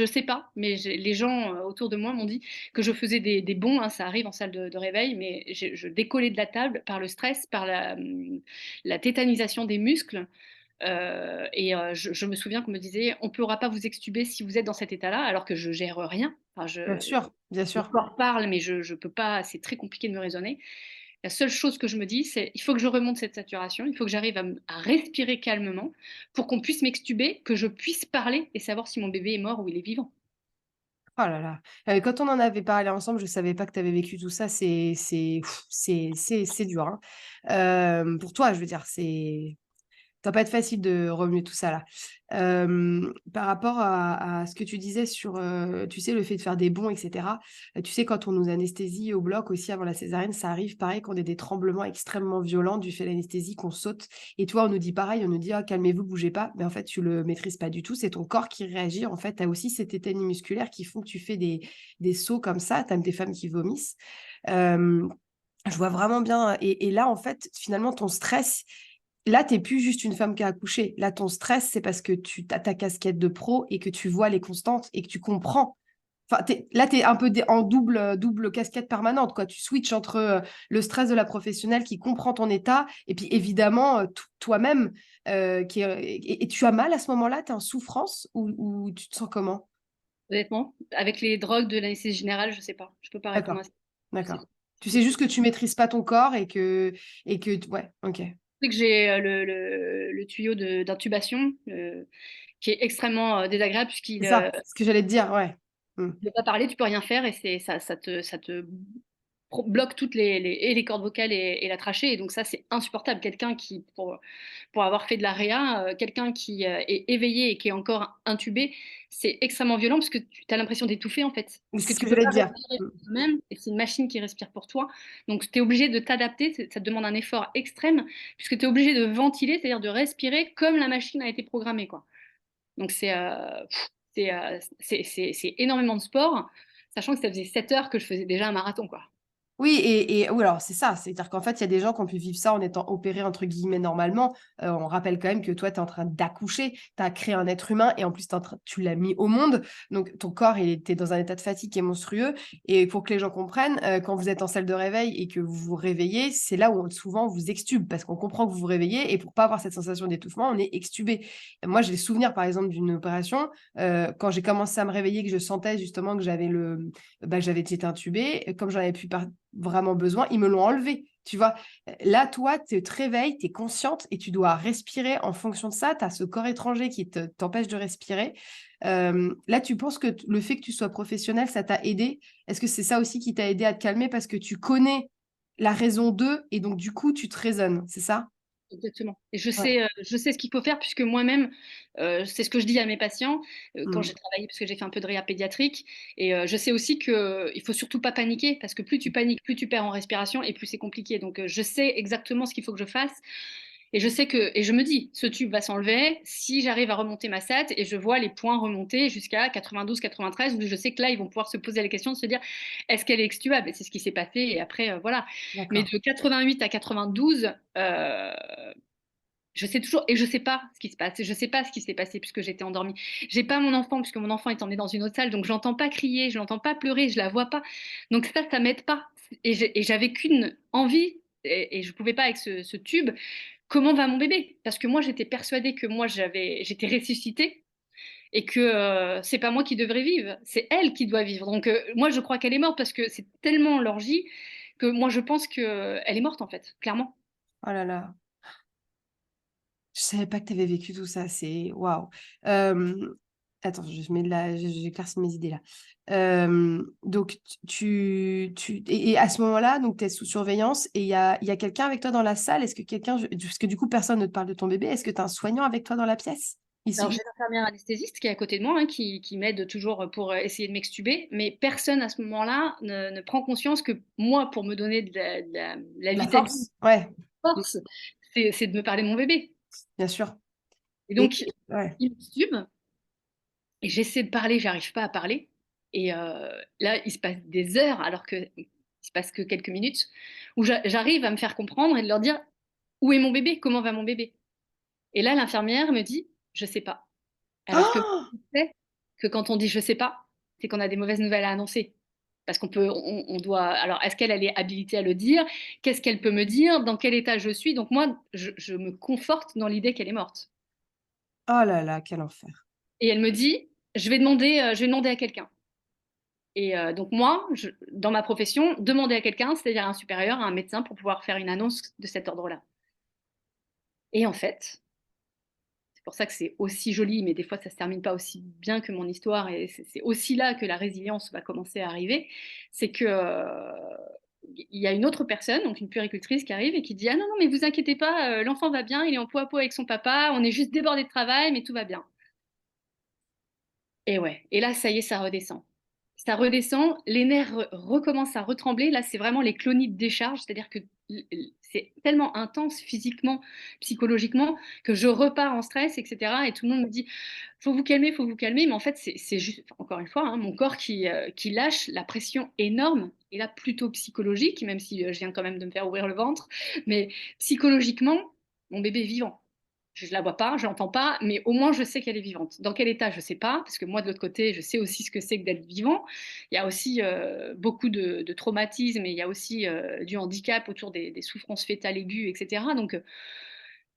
sais pas, mais les gens autour de moi m'ont dit que je faisais des bonds, hein, ça arrive en salle de réveil, mais je décollais de la table par le stress, par la tétanisation des muscles. Je me souviens qu'on me disait, on ne pourra pas vous extuber si vous êtes dans cet état-là, alors que je gère rien. Enfin, Bien sûr. Bien mon sûr. corps parle, mais je peux pas, c'est très compliqué de me raisonner. La seule chose que je me dis, c'est il faut que je remonte cette saturation, il faut que j'arrive à respirer calmement pour qu'on puisse m'extuber, que je puisse parler et savoir si mon bébé est mort ou il est vivant. Oh là là. Quand on en avait parlé ensemble, je savais pas que tu avais vécu tout ça. C'est dur, hein. Pour toi, je veux dire, ça va pas être facile de remuer tout ça là. Par rapport à ce que tu disais sur, tu sais, le fait de faire des bonds, et cetera. Tu sais, quand on nous anesthésie au bloc aussi avant la césarienne, ça arrive pareil qu'on ait des tremblements extrêmement violents du fait de l'anesthésie, qu'on saute. Et toi, on nous dit pareil, on nous dit: «Ah, calmez-vous, bougez pas». Mais en fait, tu le maîtrises pas du tout. C'est ton corps qui réagit. En fait, tu as aussi cette tétanie musculaire qui font que tu fais des sauts comme ça. Tu as même des femmes qui vomissent. Hem, je vois vraiment bien et là, en fait, finalement, ton stress, là, tu es plus juste une femme qui a accouché. Là, ton stress, c'est parce que tu as ta casquette de pro et que tu vois les constantes et que tu comprends. Enfin, là, tu es un peu en double casquette permanente, quoi. Tu switches entre le stress de la professionnelle qui comprend ton état et puis évidemment toi-même. Et tu as mal à ce moment-là? Tu es en souffrance ou tu te sens comment? Honnêtement, avec les drogues de l'anesthésie générale, je sais pas. Je peux pas répondre D'accord, à ça. Je sais pas. d'accord. Tu sais juste que tu maîtrises pas ton corps et que ouais, ok. Je sais que j'ai le tuyau d'intubation qui est extrêmement désagréable puisqu'il C'est ça, ce que j'allais te dire, ouais. Mm. ne peut pas parler, tu peux rien faire et ça te bloque toutes et les cordes vocales et la trachée. Et donc ça, c'est insupportable. Quelqu'un qui, pour avoir fait de la réa, quelqu'un qui est éveillé et qui est encore intubé, c'est extrêmement violent parce que tu as l'impression d'étouffer en fait. C'est Puisque ce que tu peux j'allais pas te dire. respirer Mm. toi-même et c'est une machine qui respire pour toi. Donc tu es obligé de t'adapter, ça te demande un effort extrême puisque tu es obligé de ventiler, c'est-à-dire de respirer comme la machine a été programmée, quoi. Donc c'est énormément de sport, sachant que ça faisait 7 heures que je faisais déjà un marathon, quoi. Oui, oui, alors c'est ça, c'est-à-dire qu'en fait, il y a des gens qui ont pu vivre ça en étant opérés entre guillemets normalement. On rappelle quand même que toi, tu es en train d'accoucher, tu as créé un être humain et en plus, tu l'as mis au monde. Donc, ton corps, il était dans un état de fatigue qui est monstrueux. Et pour que les gens comprennent, quand vous êtes en salle de réveil et que vous vous réveillez, c'est là où souvent on vous extube parce qu'on comprend que vous vous réveillez et pour pas avoir cette sensation d'étouffement, on est extubé. Moi, j'ai le souvenir, par exemple, d'une opération, quand j'ai commencé à me réveiller, que je sentais justement que j'avais été intubée, comme j'en avais plus vraiment besoin, ils me l'ont enlevé. Tu vois, là, toi, tu te réveilles, tu es consciente et tu dois respirer en fonction de ça. Tu as ce corps étranger qui t'empêche de respirer. Là, tu penses que le fait que tu sois professionnel, ça t'a aidé? Est-ce que c'est ça aussi qui t'a aidé à te calmer parce que tu connais la raison d'eux et donc du coup, tu te raisonnes, c'est ça? Exactement. Et Ouais. je sais ce qu'il faut faire puisque moi-même, c'est ce que je dis à mes patients quand Mm. j'ai travaillé, parce que j'ai fait un peu de réa pédiatrique. Et je sais aussi qu'il ne faut surtout pas paniquer parce que plus tu paniques, plus tu perds en respiration et plus c'est compliqué. Donc je sais exactement ce qu'il faut que je fasse. Et je sais que, et je me dis, ce tube va s'enlever si j'arrive à remonter ma SAT et je vois les points remonter jusqu'à 92, 93, où je sais que là, ils vont pouvoir se poser la question de se dire, est-ce qu'elle est extubable? Et c'est ce qui s'est passé. Et après, voilà. Mais D'accord. de 88 à 92, je sais toujours, et je sais pas ce qui se passe. Je sais pas ce qui s'est passé puisque j'étais endormie. J'ai pas mon enfant puisque mon enfant est emmené dans une autre salle, donc j'entends pas crier, je l'entends pas pleurer, je la vois pas. Donc ça m'aide pas. Et j'avais qu'une envie, et je pouvais pas avec ce tube. Comment va mon bébé? Parce que moi, j'étais persuadée que moi, j'étais ressuscitée et que c'est pas moi qui devrais vivre, c'est elle qui doit vivre. Donc moi, je crois qu'elle est morte parce que c'est tellement l'orgie que moi, je pense qu'elle est morte en fait, clairement. Oh là là. Je savais pas que tu avais vécu tout ça, c'est waouh. Attends, je mets de la j'éclaircis mes idées là. Donc et à ce moment-là, donc tu es sous surveillance et il y a quelqu'un avec toi dans la salle? Est-ce que quelqu'un parce que du coup personne ne te parle de ton bébé, est-ce que tu as un soignant avec toi dans la pièce? Alors, Ici? j'ai l'infirmière anesthésiste qui est à côté de moi, hein, qui m'aide toujours pour essayer de m'extuber, mais personne à ce moment-là ne prend conscience que moi, pour me donner la La vitamine force? Ouais, force, c'est de me parler de mon bébé. bien sûr. Et Et donc, ouais. il m'extube, et j'essaie de parler, j'arrive pas à parler. Et là, il se passe des heures, alors que il se passe que quelques minutes, où j'arrive à me faire comprendre et de leur dire, où est mon bébé? Comment va mon bébé? Et là, l'infirmière me dit, je sais pas. Alors que Oh! je sais que quand on dit je sais pas, c'est qu'on a des mauvaises nouvelles à annoncer. Parce on doit. Alors, est-ce qu'elle elle est habilitée à le dire? Qu'est-ce qu'elle peut me dire? Dans quel état je suis? Donc moi, je me conforte dans l'idée qu'elle est morte. Oh là là, quel enfer. Et elle me dit, je vais demander à quelqu'un. Et donc moi, dans ma profession, demander à quelqu'un, c'est-à-dire à un supérieur, à un médecin, pour pouvoir faire une annonce de cet ordre-là. Et en fait, c'est pour ça que c'est aussi joli, mais des fois, ça ne se termine pas aussi bien que mon histoire. Et c'est aussi là que la résilience va commencer à arriver. C'est que il y a une autre personne, donc une puéricultrice, qui arrive et qui dit, ah non, non, mais vous inquiétez pas, l'enfant va bien, il est en peau à peau avec son papa, on est juste débordé de travail, mais tout va bien. Et ouais, et là, ça y est, ça redescend. Ça redescend, les nerfs recommencent à retrembler. Là, c'est vraiment les cloniques décharge, c'est-à-dire que c'est tellement intense physiquement, psychologiquement, que je repars en stress, etc. Et tout le monde me dit, faut vous calmer. Mais en fait, c'est juste, enfin, encore une fois, hein, mon corps qui lâche la pression énorme, et là, plutôt psychologique, même si je viens quand même de me faire ouvrir le ventre, mais psychologiquement, mon bébé est vivant. Je ne la vois pas, je l'entends pas, mais au moins je sais qu'elle est vivante. Dans quel état, je ne sais pas, parce que moi de l'autre côté, je sais aussi ce que c'est que d'être vivant. Il y a aussi beaucoup de traumatismes et il y a aussi du handicap autour des souffrances fétales aiguës, etc. Donc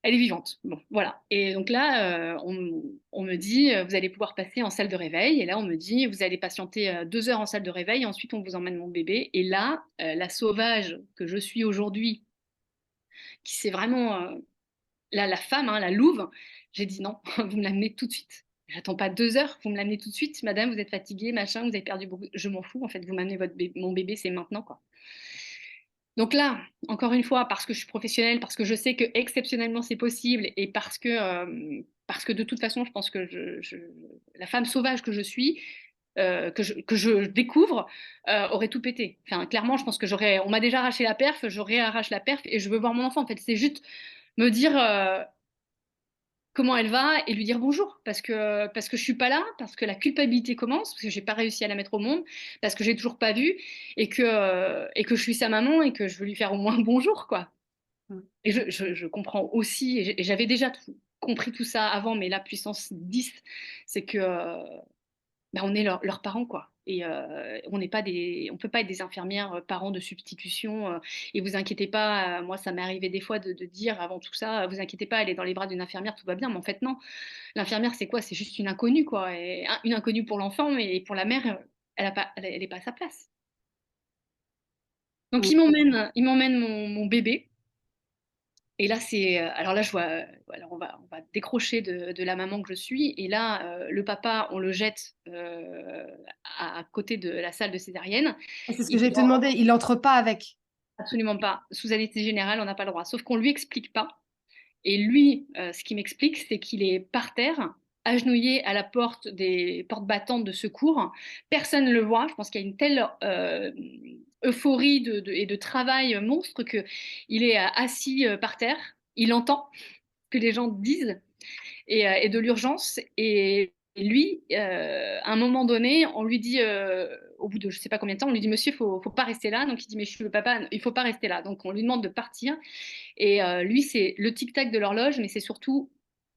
elle est vivante. Bon, voilà. Et donc là, on me dit, vous allez pouvoir passer en salle de réveil. Et là, on me dit, vous allez patienter 2 heures en salle de réveil. Et ensuite, on vous emmène mon bébé. Et là, la sauvage que je suis aujourd'hui, qui s'est vraiment la femme, hein, la louve, j'ai dit non, vous me l'amenez tout de suite. J'attends pas 2 heures, vous me l'amenez tout de suite, madame, vous êtes fatiguée, machin, vous avez perdu beaucoup. Je m'en fous, en fait, vous m'amenez mon bébé, c'est maintenant, quoi. Donc là, encore une fois, parce que je suis professionnelle, parce que je sais que exceptionnellement c'est possible, et parce que de toute façon, je pense que la femme sauvage que je suis, que je découvre, aurait tout pété. Enfin, clairement, je pense que on m'a déjà arraché la perf, je réarrache la perf, et je veux voir mon enfant. En fait, c'est juste me dire, comment elle va et lui dire bonjour parce que je suis pas là, parce que la culpabilité commence, parce que j'ai pas réussi à la mettre au monde, parce que j'ai toujours pas vu et que je suis sa maman et que je veux lui faire au moins bonjour, quoi. Mm. Et je comprends aussi, et j'avais déjà compris tout ça avant, mais la puissance 10, c'est que bah, on est leurs parents, quoi. Et on peut pas être des infirmières parents de substitution. Et vous inquiétez pas, moi ça m'est arrivé des fois de dire avant tout ça, vous inquiétez pas, elle est dans les bras d'une infirmière, tout va bien. Mais en fait non, l'infirmière c'est quoi? C'est juste une inconnue, quoi. Et, une inconnue pour l'enfant, mais pour la mère, elle est pas à sa place. Donc il m'emmène mon bébé. Et là, alors là, je vois, alors on va décrocher de la maman que je suis. Et là, le papa, on le jette à côté de la salle de césarienne. C'est ce que Il j'allais dit, te demander, il entre pas avec. absolument pas. Sous anesthésie générale, on n'a pas le droit. Sauf qu'on lui explique pas. Et lui, ce qu'il m'explique, c'est qu'il est par terre, agenouillé à la porte des portes battantes de secours. Personne ne le voit. Je pense qu'il y a une telle euphorie et de travail monstre qu'il est assis par terre. il entend ce que les gens disent et de l'urgence. Et lui, à un moment donné, on lui dit, au bout de je sais pas combien de temps, on lui dit, monsieur, faut pas rester là. Donc il dit, mais je suis le papa, il faut pas rester là. Donc on lui demande de partir. Et lui, c'est le tic-tac de l'horloge, mais c'est surtout,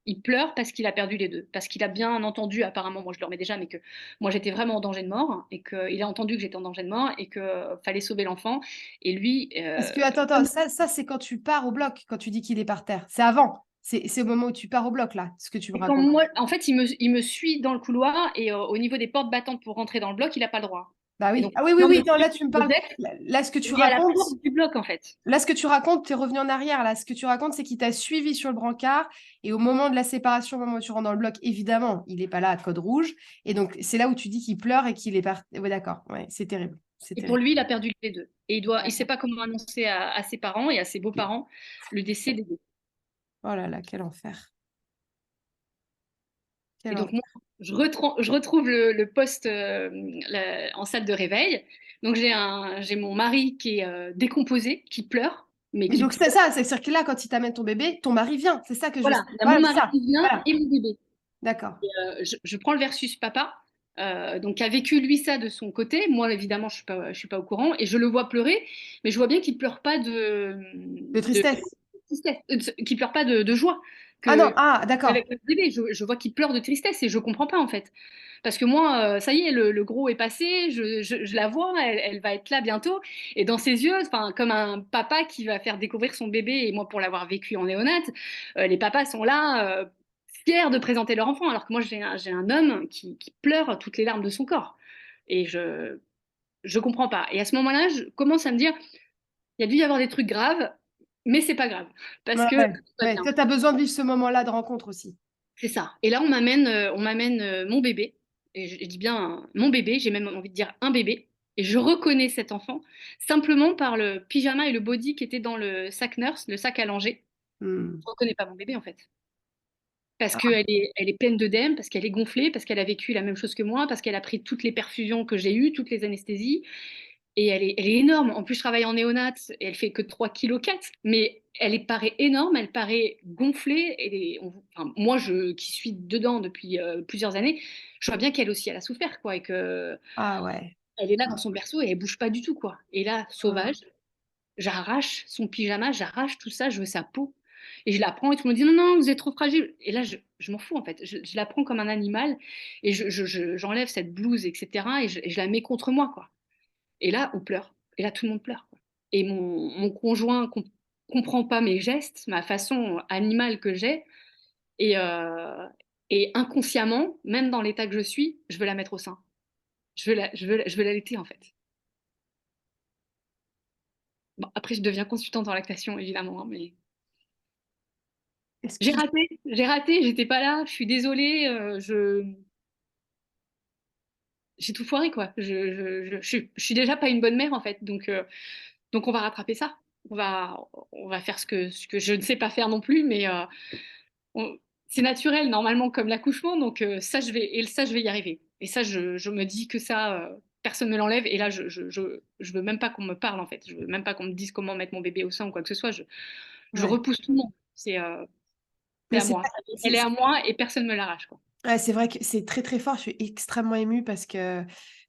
il pleure parce qu'il a perdu les deux. Parce qu'il a bien entendu, apparemment, moi je dormais déjà, mais que moi j'étais vraiment en danger de mort, et qu'il a entendu que j'étais en danger de mort, et qu'il fallait sauver l'enfant. Et lui, Parce que, attends, ça c'est quand tu pars au bloc, quand tu dis qu'il est par terre. C'est avant. C'est au moment où tu pars au bloc, là, ce que tu me et quand racontes. moi, en fait, il me suit dans le couloir, et au niveau des portes battantes pour rentrer dans le bloc, il n'a pas le droit. Bah Et oui. donc, Ah oui, oui, il oui. me Non, suit là, tu me au parles. deck, Là, ce que tu il est à la racontes, porte du bloc, en fait. tu es revenu en arrière. Là, ce que tu racontes, c'est qu'il t'a suivi sur le brancard. Et au moment de la séparation, au moment où tu rentres dans le bloc, évidemment, il n'est pas là à code rouge. Et donc, c'est là où tu dis qu'il pleure et qu'il est parti. Oui, d'accord. Ouais, c'est terrible. C'est Et pour terrible. lui, il a perdu les deux. Et il sait D'accord. pas comment annoncer à ses parents et à ses beaux-parents le décès des deux. Oh là là, quel enfer. Et Quel donc, enfer. moi, je retrouve le poste en salle de réveil. Donc, j'ai mon mari qui est décomposé, qui pleure, mais Mais qui donc, c'est pleure. ça. C'est-à-dire que là, quand il t'amène ton bébé, ton mari vient. C'est ça que je veux. Voilà, il y a mon Voilà, c'est mari ça. qui vient Voilà. et mon bébé. D'accord. Je prends le versus papa, donc qui a vécu lui ça de son côté. Moi, évidemment, je suis pas au courant et je le vois pleurer, mais je vois bien qu'il pleure pas De de tristesse. tristesse, qu'il pleure pas de joie. Ah non, Que ah, d'accord. avec le bébé, je vois qu'il pleure de tristesse et je comprends pas en fait. Parce que moi, ça y est, le gros est passé, je la vois, elle va être là bientôt. Et dans ses yeux, enfin, comme un papa qui va faire découvrir son bébé, et moi pour l'avoir vécu en néonate, les papas sont là, fiers de présenter leur enfant, alors que moi j'ai un homme qui pleure toutes les larmes de son corps. Et je comprends pas. Et à ce moment-là, je commence à me dire, il y a dû y avoir des trucs graves, mais c'est pas grave, parce Ouais, que ouais. tout va Ouais. bien. Toi, tu as besoin de vivre ce moment-là de rencontre aussi. C'est ça. Et là, on m'amène mon bébé. Et je dis bien mon bébé, j'ai même envie de dire un bébé. Et je reconnais cet enfant simplement par le pyjama et le body qui étaient dans le sac nurse, le sac à langer. Hmm. Je reconnais pas mon bébé en fait. Parce Ah, elle est pleine d'œdème, parce qu'elle est gonflée, parce qu'elle a vécu la même chose que moi, parce qu'elle a pris toutes les perfusions que j'ai eues, toutes les anesthésies. Et elle est énorme. En plus, je travaille en néonat et elle fait que 3,4 kg. Mais paraît énorme, elle paraît gonflée. Enfin, moi, qui suis dedans depuis plusieurs années, je vois bien qu'elle aussi, elle a souffert, quoi. Et que ah ouais. elle est là dans son berceau et elle bouge pas du tout, quoi. Et là, Ah, sauvage, j'arrache son pyjama, j'arrache tout ça, je veux sa peau. Et je la prends et tout le monde dit non, non, vous êtes trop fragile. Et là, je m'en fous, en fait. Je la prends comme un animal et j'enlève cette blouse, etc. Et je la mets contre moi, quoi. Et là, on pleure. Et là, tout le monde pleure, quoi. Et mon conjoint comprend pas mes gestes, ma façon animale que j'ai. Et, euh, et inconsciemment, même dans l'état que je suis, je veux la mettre au sein. Je veux l'allaiter, en fait. Bon, après, je deviens consultante en lactation, évidemment, hein, mais est-ce que... j'ai raté, j'étais pas là. Je suis désolée. J'ai tout foiré, quoi. Je suis déjà pas une bonne mère, en fait. Donc on va rattraper ça. On va faire ce que je ne sais pas faire non plus, mais on- c'est naturel normalement comme l'accouchement, donc ça, je vais y arriver. Et ça, je me dis que ça, personne ne me l'enlève. Et là, je veux même pas qu'on me parle en fait. Je veux même pas qu'on me dise comment mettre mon bébé au sein ou quoi que ce soit. Je Ouais. repousse tout le monde. C'est Mais à moi. Elle est à moi et personne ne me l'arrache, quoi. ouais, c'est vrai que c'est très très fort. Je suis extrêmement émue parce que,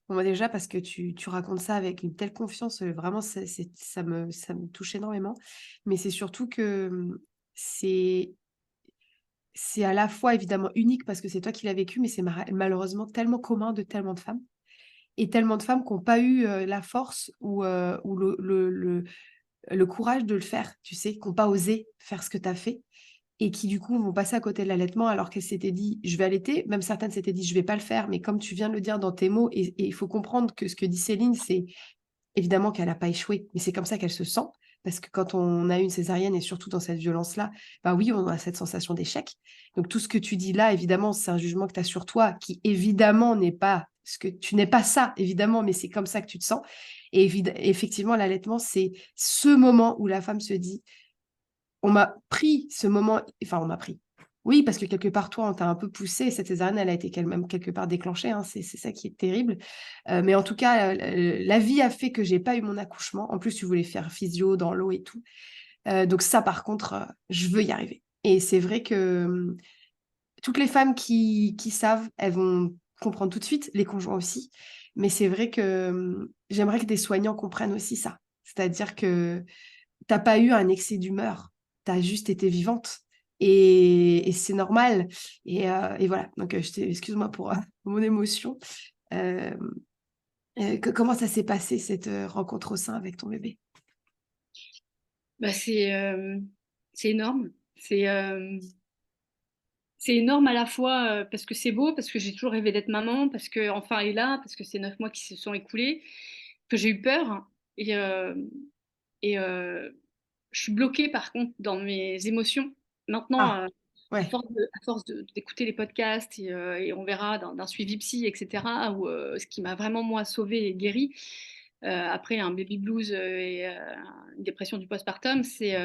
bon, bah, déjà parce que tu racontes ça avec une telle confiance, vraiment, ça me touche énormément. Mais c'est surtout que c'est c'est à la fois évidemment unique parce que c'est toi qui l'as vécu, mais c'est malheureusement tellement commun de tellement de femmes. Et tellement de femmes qui n'ont pas eu la force ou le courage de le faire, tu sais, qui n'ont pas osé faire ce que tu as fait et qui du coup vont passer à côté de l'allaitement alors qu'elles s'étaient dit je vais allaiter, même certaines s'étaient dit je vais pas le faire, mais comme tu viens de le dire dans tes mots, et il faut comprendre que ce que dit Céline, c'est évidemment qu'elle n'a pas échoué, mais c'est comme ça qu'elle se sent. Parce que quand on a une césarienne, et surtout dans cette violence-là, bah oui, on a cette sensation d'échec. Donc tout ce que tu dis là, évidemment, c'est un jugement que tu as sur toi, qui évidemment n'est pas ce que tu n'es pas ça, évidemment, mais c'est comme ça que tu te sens. Et effectivement, l'allaitement, c'est ce moment où la femme se dit, on m'a pris ce moment, enfin on m'a pris. Oui, parce que quelque part, toi, on t'a un peu poussé. Cette césarienne, elle a été même quelque part déclenchée. Hein, c'est ça qui est terrible. Mais en tout cas, la vie a fait que j'ai pas eu mon accouchement. En plus, tu voulais faire physio dans l'eau et tout. Donc ça, par contre, je veux y arriver. Et c'est vrai que toutes les femmes qui savent, elles vont comprendre tout de suite, les conjoints aussi. Mais c'est vrai que j'aimerais que des soignants comprennent aussi ça. C'est-à-dire que t'as pas eu un excès d'humeur, tu as juste été vivante. Et c'est normal. Et voilà. Donc, excuse-moi pour mon émotion. Euh, Comment ça s'est passé, cette rencontre au sein avec ton bébé? Bah, c'est énorme. C'est énorme à la fois parce que c'est beau, parce que j'ai toujours rêvé d'être maman, parce que enfin elle est là, parce que c'est 9 mois qui se sont écoulés, que j'ai eu peur. Et, euh, et je suis bloquée par contre dans mes émotions. Maintenant, Ah, ouais. à force d'écouter les podcasts et on verra d'un suivi psy, etc., où, ce qui m'a vraiment moi sauvée et guérie après un baby blues une dépression du postpartum, c'est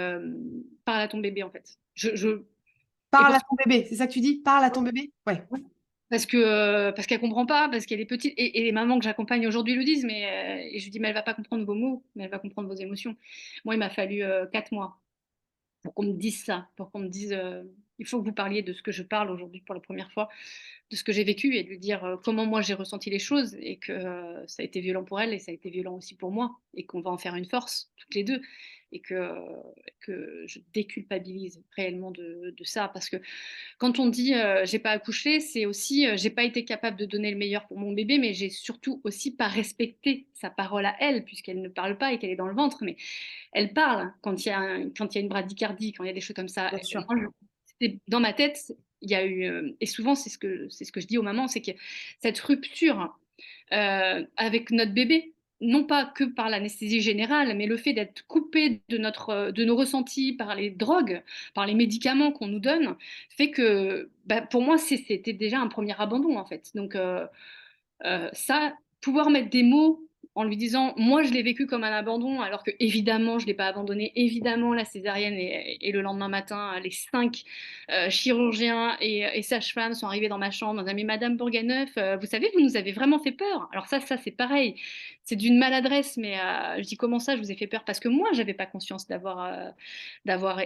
parle à ton bébé en fait. Et Parle à pour ton bébé, c'est ça que tu dis? Parle à ton bébé? Ouais. parce qu'elle comprend pas, parce qu'elle est petite, et les mamans que j'accompagne aujourd'hui le disent, mais et je lui dis mais elle va pas comprendre vos mots, mais elle va comprendre vos émotions. Moi, il m'a fallu 4 mois pour qu'on me dise ça, pour qu'on me dise il faut que vous parliez de ce que je parle aujourd'hui pour la première fois, de ce que j'ai vécu et de lui dire comment moi j'ai ressenti les choses et que ça a été violent pour elle et ça a été violent aussi pour moi et qu'on va en faire une force toutes les deux et que je déculpabilise réellement de ça parce que quand on dit j'ai pas accouché, c'est aussi j'ai pas été capable de donner le meilleur pour mon bébé, mais j'ai surtout aussi pas respecté sa parole à elle puisqu'elle ne parle pas et qu'elle est dans le ventre, mais elle parle quand il y a, quand il y a une bradycardie, quand il y a des choses comme ça. Bien sûr. Moi, dans ma tête, il y a eu, et souvent c'est ce que je dis aux mamans, c'est que cette rupture avec notre bébé, non pas que par l'anesthésie générale, mais le fait d'être coupé de nos ressentis par les drogues, par les médicaments qu'on nous donne, fait que bah, pour moi c'était déjà un premier abandon en fait. Donc ça, pouvoir mettre des mots en lui disant, moi je l'ai vécu comme un abandon, alors que évidemment je ne l'ai pas abandonné, évidemment la césarienne et le lendemain matin, les 5 chirurgiens et sages-femmes sont arrivés dans ma chambre, on a mis Madame Bourganeuf, vous savez, vous nous avez vraiment fait peur. Alors ça c'est pareil, c'est d'une maladresse, mais je dis comment ça je vous ai fait peur, parce que moi j'avais pas conscience d'avoir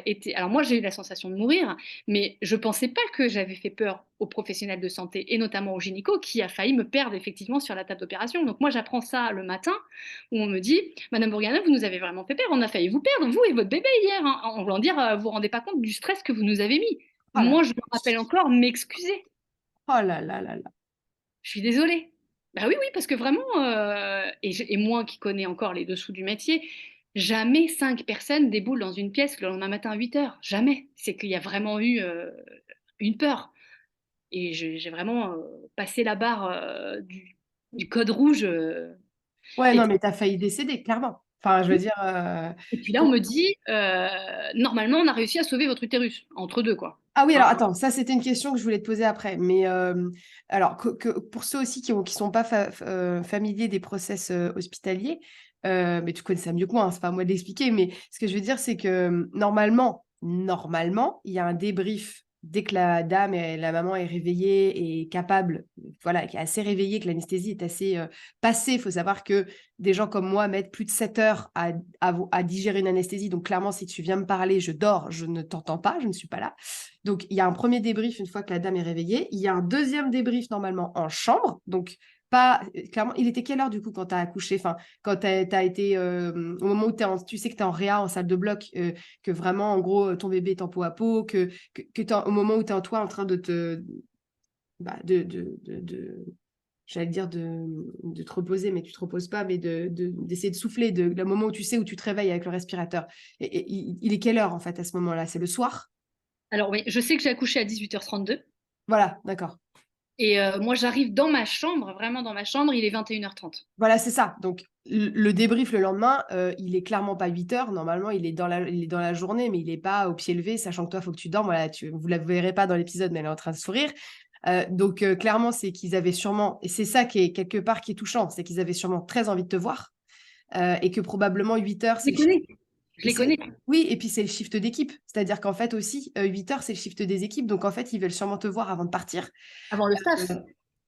été, alors moi j'ai eu la sensation de mourir, mais je ne pensais pas que j'avais fait peur aux professionnels de santé et notamment au gynéco qui a failli me perdre effectivement sur la table d'opération. Donc moi j'apprends ça le matin où on me dit Madame Bourgana, vous nous avez vraiment fait peur, on a failli vous perdre, vous et votre bébé hier. Hein. En voulant dire, vous vous rendez pas compte du stress que vous nous avez mis. Oh là, Moi je me rappelle encore m'excuser. oh là là là là. Je suis désolée. Bah oui, oui, parce que vraiment, et moi qui connais encore les dessous du métier, jamais 5 personnes déboulent dans une pièce le lendemain matin à 8 heures. Jamais. C'est qu'il y a vraiment eu une peur. Et j'ai vraiment passé la barre du code rouge. Ouais, Et, non, mais t'as failli décéder, clairement. Enfin, je veux dire, et puis là, on bon. me dit, normalement, on a réussi à sauver votre utérus, entre deux, quoi. Ah oui, alors Hein. attends, ça c'était une question que je voulais te poser après. Mais alors, pour ceux aussi qui sont pas familiers des process hospitaliers, mais tu connais ça mieux que moi, hein, c'est pas à moi de l'expliquer, mais ce que je veux dire, c'est que normalement, il y a un débrief dès que la dame et la maman est réveillée et capable, voilà, qui est assez réveillée, que l'anesthésie est assez passée. Il faut savoir que des gens comme moi mettent plus de 7 heures à digérer une anesthésie. Donc clairement, si tu viens me parler, je dors, je ne t'entends pas, je ne suis pas là. Donc, il y a un premier débrief une fois que la dame est réveillée. Il y a un deuxième débrief normalement en chambre. Donc, pas clairement, il était quelle heure du coup quand tu as accouché, enfin, quand tu as été au moment où tu sais que tu es en réa, en salle de bloc, que vraiment, en gros, ton bébé est en peau à peau, que au moment où tu es en toi en train de te. Bah, j'allais dire de te reposer, mais tu te reposes pas, mais d'essayer de souffler, le moment où tu sais où tu te réveilles avec le respirateur. Et il est quelle heure en fait à ce moment-là? C'est le soir? Alors oui, je sais que j'ai accouché à 18h32. Voilà, d'accord. Et moi, j'arrive dans ma chambre, vraiment dans ma chambre, il est 21h30. Voilà, c'est ça. Donc, le débrief le lendemain, il est clairement pas 8 heures. Normalement, il est dans la journée, mais il n'est pas au pied levé, sachant que toi, il faut que tu dormes. Voilà, vous la verrez pas dans l'épisode, mais elle est en train de sourire. Donc, clairement, c'est qu'ils avaient sûrement, et c'est ça qui est quelque part qui est touchant, c'est qu'ils avaient sûrement très envie de te voir et que probablement 8 heures, Je c'est les le shift. connais, je les connais. Oui, et puis c'est le shift d'équipe. C'est-à-dire qu'en fait aussi, 8 heures, c'est le shift des équipes. Donc, en fait, ils veulent sûrement te voir avant de partir. Avant le Euh, staff.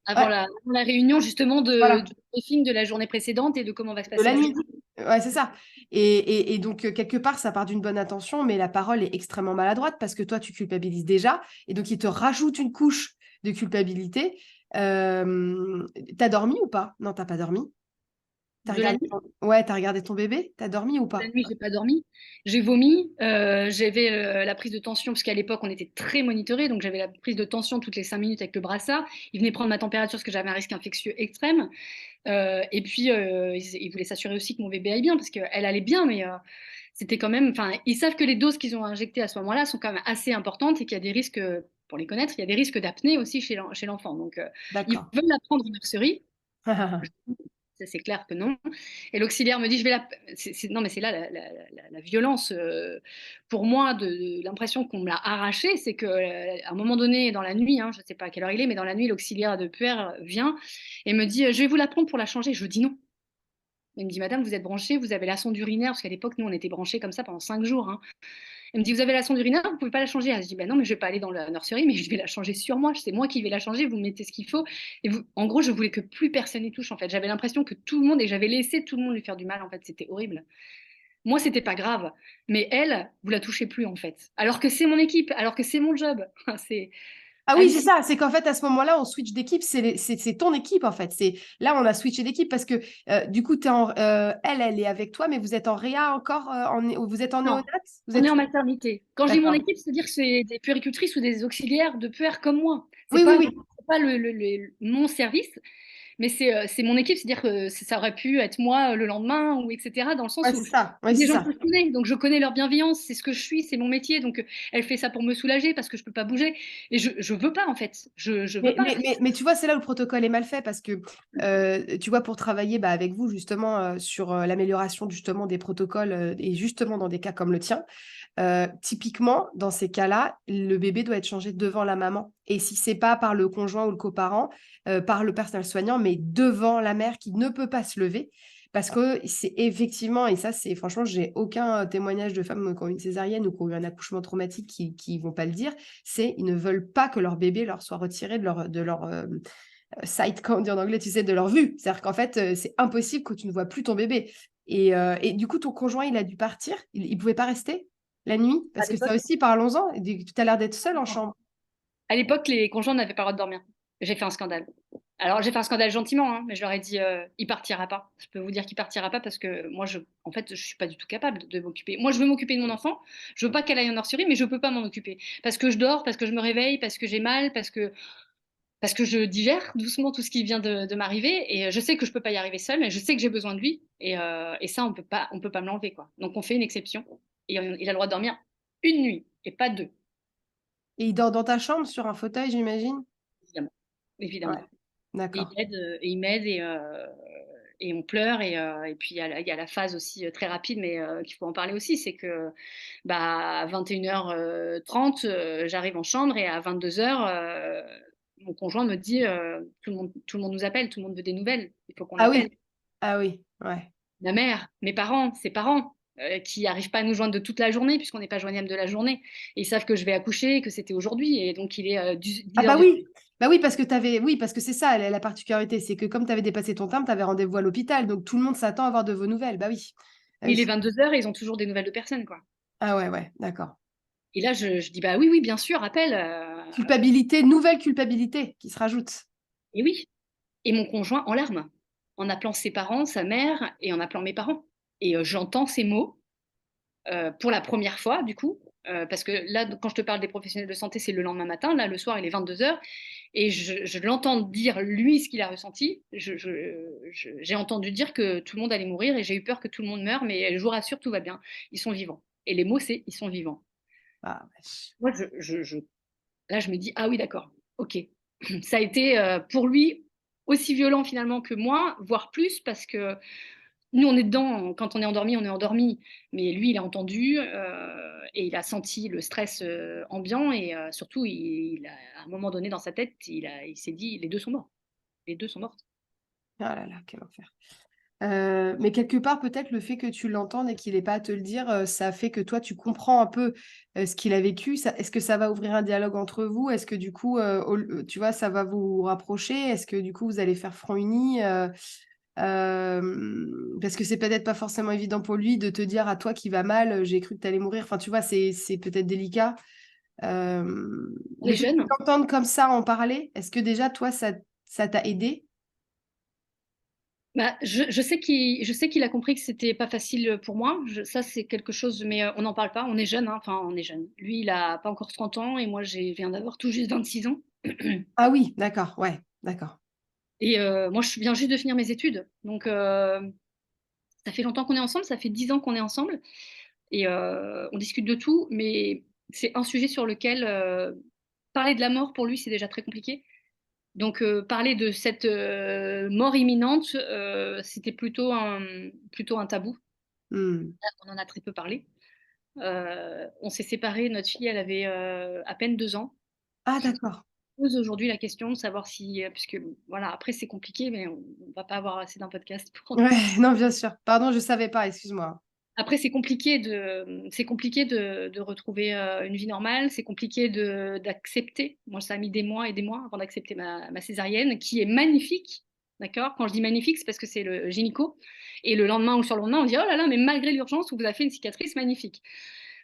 avant Ouais, la réunion justement voilà. du briefing de la journée précédente et de comment va se De passer la la journée. nuit. Ouais, c'est ça. Et donc, quelque part, ça part d'une bonne intention, mais la parole est extrêmement maladroite parce que toi, tu culpabilises déjà. Et donc, il te rajoute une couche de culpabilité. T'as dormi ou pas? Non, t'as pas dormi. T'as De la regardé nuit. Ouais, t'as regardé ton bébé? T'as dormi ou La pas? nuit, j'ai pas dormi. J'ai vomi. J'avais la prise de tension, parce qu'à l'époque, on était très monitorés. Donc, j'avais la prise de tension toutes les 5 minutes avec le brassard. Il venait prendre ma température parce que j'avais un risque infectieux extrême. Et puis, ils voulaient s'assurer aussi que mon bébé aille bien, parce qu'elle allait bien, mais c'était quand même. Enfin, ils savent que les doses qu'ils ont injectées à ce moment-là sont quand même assez importantes et qu'il y a des risques, pour les connaître, il y a des risques d'apnée aussi chez l'enfant. Donc, ils D'accord. veulent la prendre en nurserie. Ça, c'est clair que non. Et l'auxiliaire me dit, je vais la... Non, mais c'est là la violence pour moi de l'impression qu'on me l'a arraché. C'est qu'à un moment donné, dans la nuit, hein, je ne sais pas à quelle heure il est, mais dans la nuit, l'auxiliaire de puère vient et me dit, je vais vous la prendre pour la changer. Je dis non. Il me dit, madame, vous êtes branchée, vous avez la sonde urinaire, parce qu'à l'époque, nous, on était branchés comme ça pendant 5 jours, hein. Elle me dit, vous avez la sonde urinaire, vous ne pouvez pas la changer. Je dis, ben non, mais je ne vais pas aller dans la nurserie, mais je vais la changer sur moi. C'est moi qui vais la changer, vous mettez ce qu'il faut. Et vous... En gros, je voulais que plus personne n'y touche, en fait. J'avais l'impression que tout le monde, et j'avais laissé tout le monde lui faire du mal, en fait. C'était horrible. Moi, c'était pas grave. Mais elle, vous la touchez plus, en fait. Alors que c'est mon équipe, alors que c'est mon job. C'est Ah oui, c'est hallucinant. ça. C'est qu'en fait, à ce moment-là, on switch d'équipe. C'est ton équipe, en fait. Là, on a switché d'équipe parce que du coup, elle est avec toi, mais vous êtes en réa encore, vous êtes en Non, néonat? Vous on est êtes... en maternité. Quand je dis mon D'accord. équipe, c'est-à-dire que c'est des puéricultrices ou des auxiliaires de puère comme moi. Oui, oui, oui. C'est pas mon service, mais c'est mon équipe, c'est-à-dire que ça aurait pu être moi le lendemain, ou etc., dans le Ouais, sens où c'est ça. Ouais, des c'est gens que ça. je connais, donc je connais leur bienveillance, c'est ce que je suis, c'est mon métier, donc elle fait ça pour me soulager parce que je peux pas bouger, et je veux pas en fait, je veux Mais, pas. mais, mais, mais tu vois, c'est là où le protocole est mal fait parce que, tu vois, pour travailler bah, avec vous justement sur l'amélioration justement des protocoles et justement dans des cas comme le tien, typiquement, dans ces cas-là, le bébé doit être changé devant la maman. Et si c'est pas par le conjoint ou le coparent, par le personnel soignant, mais devant la mère qui ne peut pas se lever. Parce que c'est effectivement, et ça, c'est franchement, j'ai aucun témoignage de femmes qui ont eu une césarienne ou qui ont eu un accouchement traumatique qui vont pas le dire, c'est ils ne veulent pas que leur bébé leur soit retiré de leur sight, quand on dit en anglais, tu sais, de leur vue. C'est-à-dire qu'en fait, c'est impossible que tu ne vois plus ton bébé. Et du coup, ton conjoint, il a dû partir. Il ne pouvait pas rester la nuit. À Parce que ça l'époque, aussi, parlons-en. Tu as l'air d'être seule en chambre. à l'époque, les conjoints n'avaient pas le droit de dormir. J'ai fait un scandale. Alors j'ai fait un scandale gentiment, hein, mais je leur ai dit, il partira pas. Je peux vous dire qu'il partira pas parce que moi, en fait, je suis pas du tout capable de m'occuper. Moi, je veux m'occuper de mon enfant. Je veux pas qu'elle aille en nurserie, mais je peux pas m'en occuper parce que je dors, parce que je me réveille, parce que j'ai mal, parce que je digère doucement tout ce qui vient de m'arriver, et je sais que je peux pas y arriver seule, mais je sais que j'ai besoin de lui, et ça, on peut pas me l'enlever, quoi. Donc on fait une exception, et il a le droit de dormir une nuit et pas deux, Et il dort dans ta chambre sur un fauteuil, j'imagine? évidemment, Ouais, évidemment. Et d'accord. il m'aide, et on pleure, et puis il y a la phase aussi très rapide, mais qu'il faut en parler aussi, c'est que bah, à 21h30, j'arrive en chambre, et à 22h, mon conjoint me dit, tout le monde nous appelle, tout le monde veut des nouvelles, il faut qu'on Ah l'appelle. oui, ah oui, ouais. Ma mère, mes parents, ses parents, qui n'arrivent pas à nous joindre de toute la journée, puisqu'on n'est pas joignable de la journée. Et ils savent que je vais accoucher, que c'était aujourd'hui, et donc il est Ah 10h du... bah oui, parce que oui, parce que c'est ça la particularité, c'est que comme tu avais dépassé ton terme, tu avais rendez-vous à l'hôpital, donc tout le monde s'attend à avoir de vos nouvelles. Bah oui. Ah Il est oui. 22h et ils ont toujours des nouvelles de personne, quoi. Ah ouais, ouais, d'accord. Et là, je dis, bah oui, oui, bien sûr, appelle. Culpabilité, nouvelle culpabilité qui se rajoute. Et oui. Et mon conjoint en larmes, en appelant ses parents, sa mère, et en appelant mes parents. Et j'entends ces mots pour la première fois, du coup, parce que là, quand je te parle des professionnels de santé, c'est le lendemain matin. Là, le soir, il est 22h. Et je l'entends dire, lui, ce qu'il a ressenti. J'ai entendu dire que tout le monde allait mourir, et j'ai eu peur que tout le monde meure, mais je vous rassure, tout va bien. Ils sont vivants. Et les mots, c'est ils sont vivants. Ah, vache. Moi, là, je me dis, ah oui, d'accord, ok. Ça a été pour lui aussi violent finalement que moi, voire plus, parce que nous, on est dedans, quand on est endormi, mais lui, il a entendu, et il a senti le stress ambiant, et surtout, à un moment donné dans sa tête, il s'est dit, les deux sont morts. Les deux sont mortes. Ah là là, quel enfer. Mais quelque part, peut-être le fait que tu l'entendes et qu'il n'ait pas à te le dire, ça fait que toi, tu comprends un peu ce qu'il a vécu. Est-ce que ça va ouvrir un dialogue entre vous? Est-ce que du coup, tu vois, ça va vous rapprocher? Est-ce que du coup, vous allez faire front uni? Parce que c'est peut-être pas forcément évident pour lui de te dire à toi qui va mal, j'ai cru que tu allais mourir. Enfin, tu vois, c'est peut-être délicat. Euh, Les le fait de jeunes. t'entendre comme ça en parler, est-ce que déjà, toi, ça t'a aidé? Bah, je sais qu'il a compris que c'était pas facile pour moi. Ça, c'est quelque chose, mais on n'en parle pas. On est jeune, hein. Enfin, on est jeune. Lui, il a pas encore 30 ans et moi, viens d'avoir tout juste 26 ans. Ah oui, d'accord, ouais, d'accord. Et moi, je viens juste de finir mes études. Donc, ça fait longtemps qu'on est ensemble. Ça fait 10 ans qu'on est ensemble. Et on discute de tout. Mais c'est un sujet sur lequel parler de la mort, pour lui, c'est déjà très compliqué. Donc, parler de cette mort imminente, c'était plutôt un tabou. Hmm. On en a très peu parlé. On s'est séparés, notre fille, elle avait à peine 2 ans. Ah d'accord. Pose aujourd'hui la question de savoir si, puisque voilà, après c'est compliqué, mais on ne va pas avoir assez d'un podcast pour en Ouais, discuter. non, bien sûr. Pardon, je savais pas, excuse-moi. Après, c'est compliqué de retrouver une vie normale, c'est compliqué d'accepter. Moi, ça a mis des mois et des mois avant d'accepter ma césarienne, qui est magnifique. D'accord? Quand je dis magnifique, c'est parce que c'est le gynéco. Et le lendemain ou sur le lendemain, on dit, oh là là, mais malgré l'urgence, on vous a fait une cicatrice magnifique.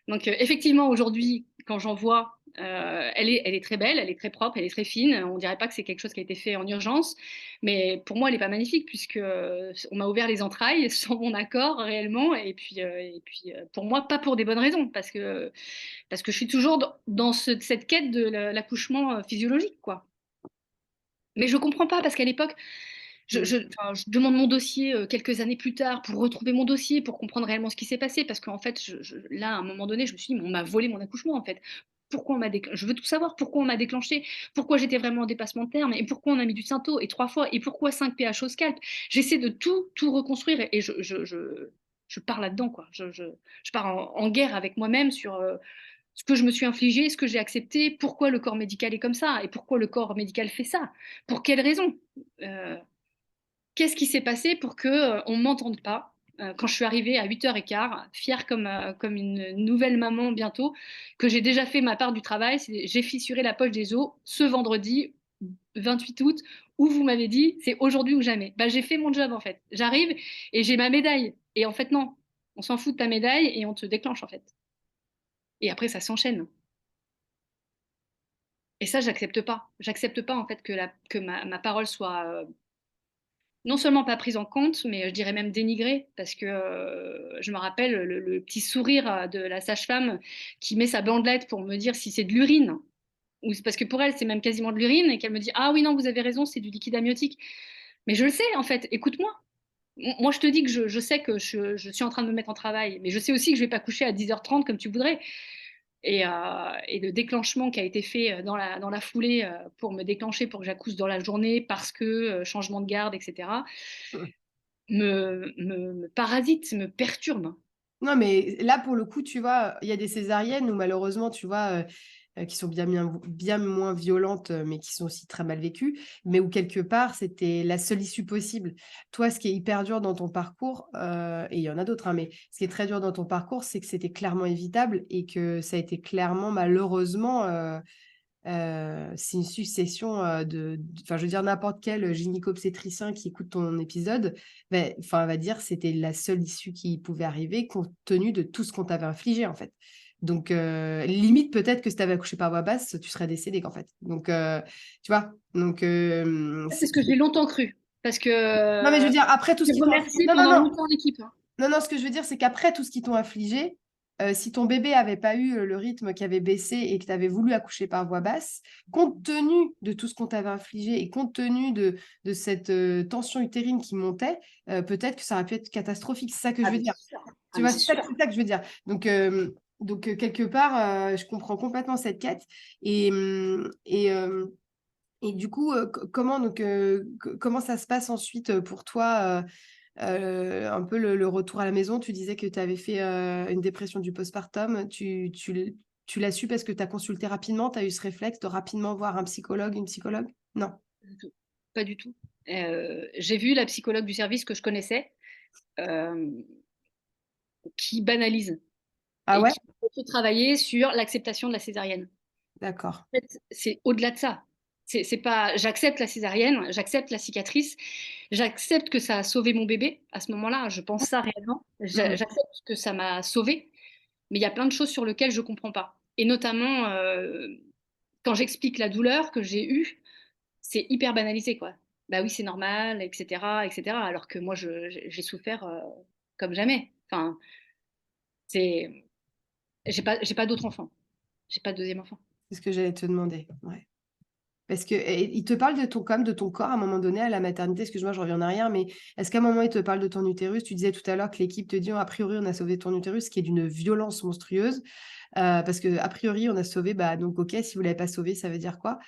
Donc, effectivement, aujourd'hui, quand j'en vois, elle est très belle, elle est très propre, elle est très fine. On dirait pas que c'est quelque chose qui a été fait en urgence, mais pour moi, elle n'est pas magnifique puisque on m'a ouvert les entrailles sans mon accord réellement. Et puis, pour moi, pas pour des bonnes raisons, parce que je suis toujours dans cette quête de l'accouchement physiologique, quoi. Mais je comprends pas parce qu'à l'époque, Hmm. enfin, je demande mon dossier quelques années plus tard pour retrouver mon dossier, pour comprendre réellement ce qui s'est passé. Parce qu'en fait, là, à un moment donné, je me suis dit, mais on m'a volé mon accouchement, en fait. Pourquoi on m'a Je veux tout savoir. Pourquoi on m'a déclenché? Pourquoi j'étais vraiment en dépassement de terme? Et pourquoi on a mis du Synto? Et 3 fois? Et pourquoi 5 PH au scalp? J'essaie de tout reconstruire et je pars là-dedans, quoi. Je pars en guerre avec moi-même sur ce que je me suis infligé, ce que j'ai accepté, pourquoi le corps médical est comme ça et pourquoi le corps médical fait ça. Pour quelles raisons? Euh, Qu'est-ce qui s'est passé pour que on m'entende pas quand je suis arrivée à 8h15, fière comme une nouvelle maman bientôt, que j'ai déjà fait ma part du travail, j'ai fissuré la poche des os ce vendredi 28 août, où vous m'avez dit c'est aujourd'hui ou jamais. Bah, j'ai fait mon job en fait. J'arrive et j'ai ma médaille. Et en fait, non, on s'en fout de ta médaille et on te déclenche en fait. Et après, ça s'enchaîne. Et ça, j'accepte pas. J'accepte pas en fait que ma parole soit non seulement pas prise en compte, mais je dirais même dénigrée, parce que je me rappelle le petit sourire de la sage-femme qui met sa bandelette pour me dire si c'est de l'urine, ou parce que pour elle c'est même quasiment de l'urine, et qu'elle me dit ah oui non vous avez raison c'est du liquide amniotique. Mais je le sais en fait, écoute-moi. Moi je te dis que je sais que je suis en train de me mettre en travail, mais je sais aussi que je vais pas coucher à 10h30 comme tu voudrais. Et le déclenchement qui a été fait dans la foulée pour me déclencher pour que j'accouche dans la journée parce que changement de garde, etc., me parasite, me perturbe. Non, mais là, pour le coup, tu vois, il y a des césariennes où malheureusement, tu vois, qui sont bien moins violentes, mais qui sont aussi très mal vécues, mais où quelque part, c'était la seule issue possible. Toi, ce qui est hyper dur dans ton parcours, et il y en a d'autres, hein, mais ce qui est très dur dans ton parcours, c'est que c'était clairement évitable et que ça a été clairement, malheureusement, c'est une succession enfin, je veux dire, n'importe quel gynéco-obstétricien qui écoute ton épisode, enfin, va dire c'était la seule issue qui pouvait arriver compte tenu de tout ce qu'on t'avait infligé, en fait. Donc, limite, peut-être que si tu avais accouché par voie basse, tu serais décédé, en fait. Donc, tu vois, donc, C'est ce que j'ai longtemps cru, parce que non, mais je veux dire, après tout ce j'ai qu'ils t'ont infligé. remercié Non, non, pendant non. longtemps l'équipe, hein. Non, non, ce que je veux dire, c'est qu'après tout ce qu'ils t'ont infligé, si ton bébé avait pas eu le rythme qui avait baissé et que tu avais voulu accoucher par voie basse, compte tenu de tout ce qu'on t'avait infligé et compte tenu de cette tension utérine qui montait, peut-être que ça aurait pu être catastrophique. C'est ça que je Ah, veux mais dire. c'est sûr. Ah, Tu mais vois, c'est sûr. c'est ça que je veux dire. Donc, quelque part, je comprends complètement cette quête. Et, et du coup, comment ça se passe ensuite pour toi un peu le retour à la maison? Tu disais que tu avais fait une dépression du postpartum. Tu l'as su parce que tu as consulté rapidement, tu as eu ce réflexe de rapidement voir un psychologue, une psychologue? Non. Pas du tout. Pas du tout. J'ai vu la psychologue du service que je connaissais. euh, qui banalise Ah et ouais? qui peut travailler sur l'acceptation de la césarienne. D'accord. En fait, c'est au-delà de ça. C'est pas, j'accepte la césarienne, j'accepte la cicatrice, j'accepte que ça a sauvé mon bébé à ce moment-là. Je pense ça réellement. Mm. J'accepte que ça m'a sauvé, mais il y a plein de choses sur lesquelles je comprends pas. Et notamment, quand j'explique la douleur que j'ai eue, c'est hyper banalisé, quoi. Bah oui, c'est normal, etc., etc. Alors que moi, j'ai souffert comme jamais. Enfin, c'est, j'ai pas d'autre enfant, j'ai pas de deuxième enfant. C'est ce que j'allais te demander. Ouais. Parce que il te parle de ton, comme de ton corps à un moment donné à la maternité. Excuse-moi, je reviens en arrière, mais est-ce qu'à un moment il te parle de ton utérus? Tu disais tout à l'heure que l'équipe te dit, a priori, on a sauvé ton utérus, ce qui est d'une violence monstrueuse. Parce que a priori, on a sauvé, bah donc ok, si vous l'avez pas sauvé, ça veut dire quoi?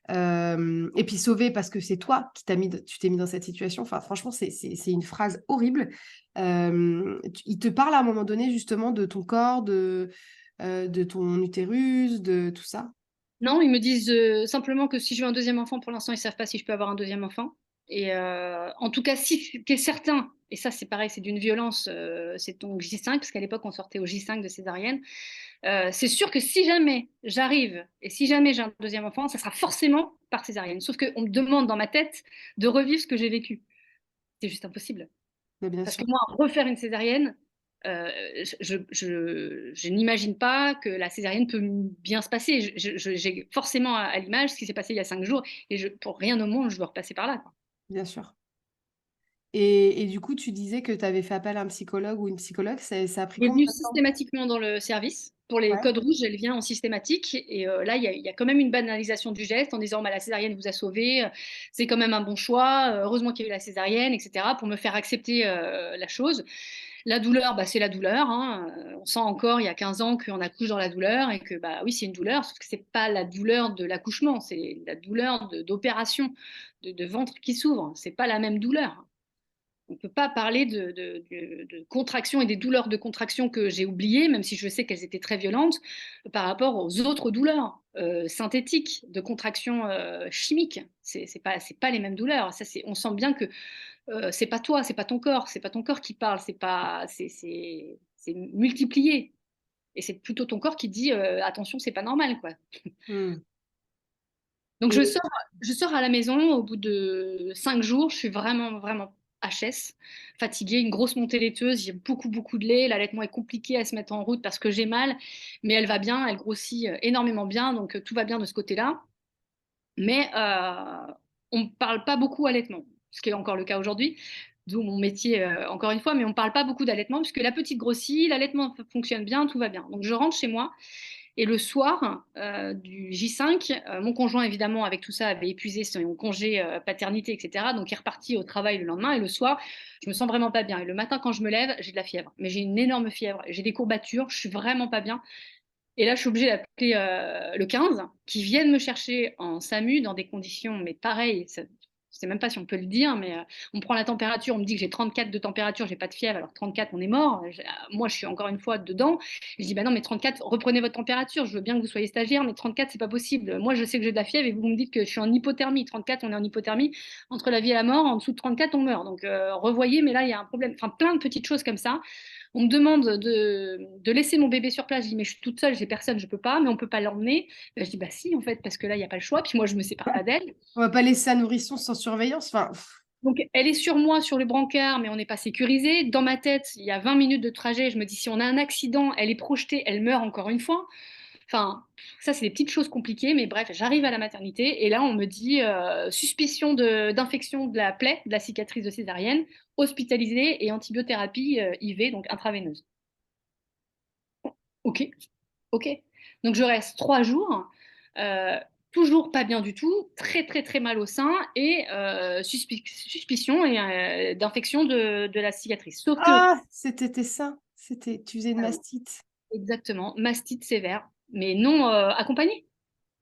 Et puis sauvé parce que c'est toi qui tu t'es mis dans cette situation. Enfin, franchement, c'est une phrase horrible. Il te parle à un moment donné justement de ton corps, de ton utérus, de tout ça. Non, ils me disent simplement que si je veux un deuxième enfant, pour l'instant, ils savent pas si je peux avoir un deuxième enfant. Et en tout cas, si ce qui est certain, et ça c'est pareil, c'est d'une violence, c'est donc J5, parce qu'à l'époque on sortait au J5 de césarienne. C'est sûr que si jamais j'arrive et si jamais j'ai un deuxième enfant, ça sera forcément par césarienne. Sauf qu'on me demande dans ma tête de revivre ce que j'ai vécu. C'est juste impossible. Mais bien Parce sûr. que moi, refaire une césarienne, je n'imagine pas que la césarienne peut bien se passer. J'ai forcément à l'image ce qui s'est passé il y a 5 jours et pour rien au monde, je veux repasser par là, quoi. Bien sûr. Et du coup, tu disais que tu avais fait appel à un psychologue ou une psychologue. Ça a pris Elle est combien venue de temps? systématiquement dans le service. Pour les Ouais. codes rouges, elle vient en systématique. Et là, il y a quand même une banalisation du geste en disant bah, la césarienne vous a sauvé, c'est quand même un bon choix, heureusement qu'il y a eu la césarienne, etc., pour me faire accepter la chose. La douleur, bah, c'est la douleur, hein. On sent encore il y a 15 ans qu'on accouche dans la douleur et que bah, oui, c'est une douleur, sauf que ce n'est pas la douleur de l'accouchement, c'est la douleur d'opération, de ventre qui s'ouvre. Ce n'est pas la même douleur. On ne peut pas parler de contraction et des douleurs de contraction que j'ai oubliées, même si je sais qu'elles étaient très violentes, par rapport aux autres douleurs synthétiques de contraction chimique. C'est pas les mêmes douleurs. Ça, on sent bien que c'est pas toi, c'est pas ton corps qui parle, c'est multiplié. Et c'est plutôt ton corps qui dit attention, c'est pas normal, quoi. Hmm. Donc Et je sors à la maison au bout de 5 jours. Je suis vraiment, vraiment HS, fatiguée, une grosse montée laiteuse. J'ai beaucoup, beaucoup de lait. L'allaitement est compliqué à se mettre en route parce que j'ai mal, mais elle va bien, elle grossit énormément bien, donc tout va bien de ce côté-là. Mais on ne parle pas beaucoup allaitement, ce qui est encore le cas aujourd'hui, d'où mon métier encore une fois, mais on ne parle pas beaucoup d'allaitement puisque la petite grossit, l'allaitement fonctionne bien, tout va bien. Donc je rentre chez moi et le soir du J5, mon conjoint, évidemment, avec tout ça, avait épuisé son congé paternité, etc. Donc, il est reparti au travail le lendemain. Et le soir, je me sens vraiment pas bien. Et le matin, quand je me lève, j'ai de la fièvre. Mais j'ai une énorme fièvre. J'ai des courbatures. Je suis vraiment pas bien. Et là, je suis obligée d'appeler le 15, qui viennent me chercher en SAMU dans des conditions, mais pareilles. Je sais même pas si on peut le dire, mais on prend la température, on me dit que j'ai 34 de température, j'ai pas de fièvre, alors 34, on est mort. Moi, je suis encore une fois dedans. Je dis, bah non, mais 34, reprenez votre température, je veux bien que vous soyez stagiaire, mais 34, c'est pas possible. Moi, je sais que j'ai de la fièvre et vous me dites que je suis en hypothermie. 34, on est en hypothermie. Entre la vie et la mort, en dessous de 34, on meurt. Donc, revoyez, mais là, il y a un problème. Enfin, plein de petites choses comme ça. On me demande de laisser mon bébé sur place. Je dis, mais je suis toute seule, j'ai personne, je peux pas, mais on peut pas l'emmener. Ben, je dis, bah si, en fait, parce que là, il n'y a pas le choix. Puis moi, je me sépare pas d'elle. on va pas laisser un nourrisson sans surveillance. Enfin, Donc, elle est sur moi, sur le brancard, mais on n'est pas sécurisé. Dans ma tête, il y a 20 minutes de trajet. Je me dis, si on a un accident, elle est projetée, elle meurt encore une fois. Enfin, ça, c'est des petites choses compliquées, mais bref, j'arrive à la maternité et là, on me dit suspicion d'infection de la plaie, de la cicatrice de césarienne, hospitalisée et antibiothérapie IV, donc intraveineuse. Ok, ok. Donc je reste 3 jours, euh, toujours pas bien du tout, très très très mal au sein et suspicion d'infection de la cicatrice. Sauf que, ah, c'était ça. Tu faisais une ah oui, mastite. exactement, mastite sévère, mais non accompagnée.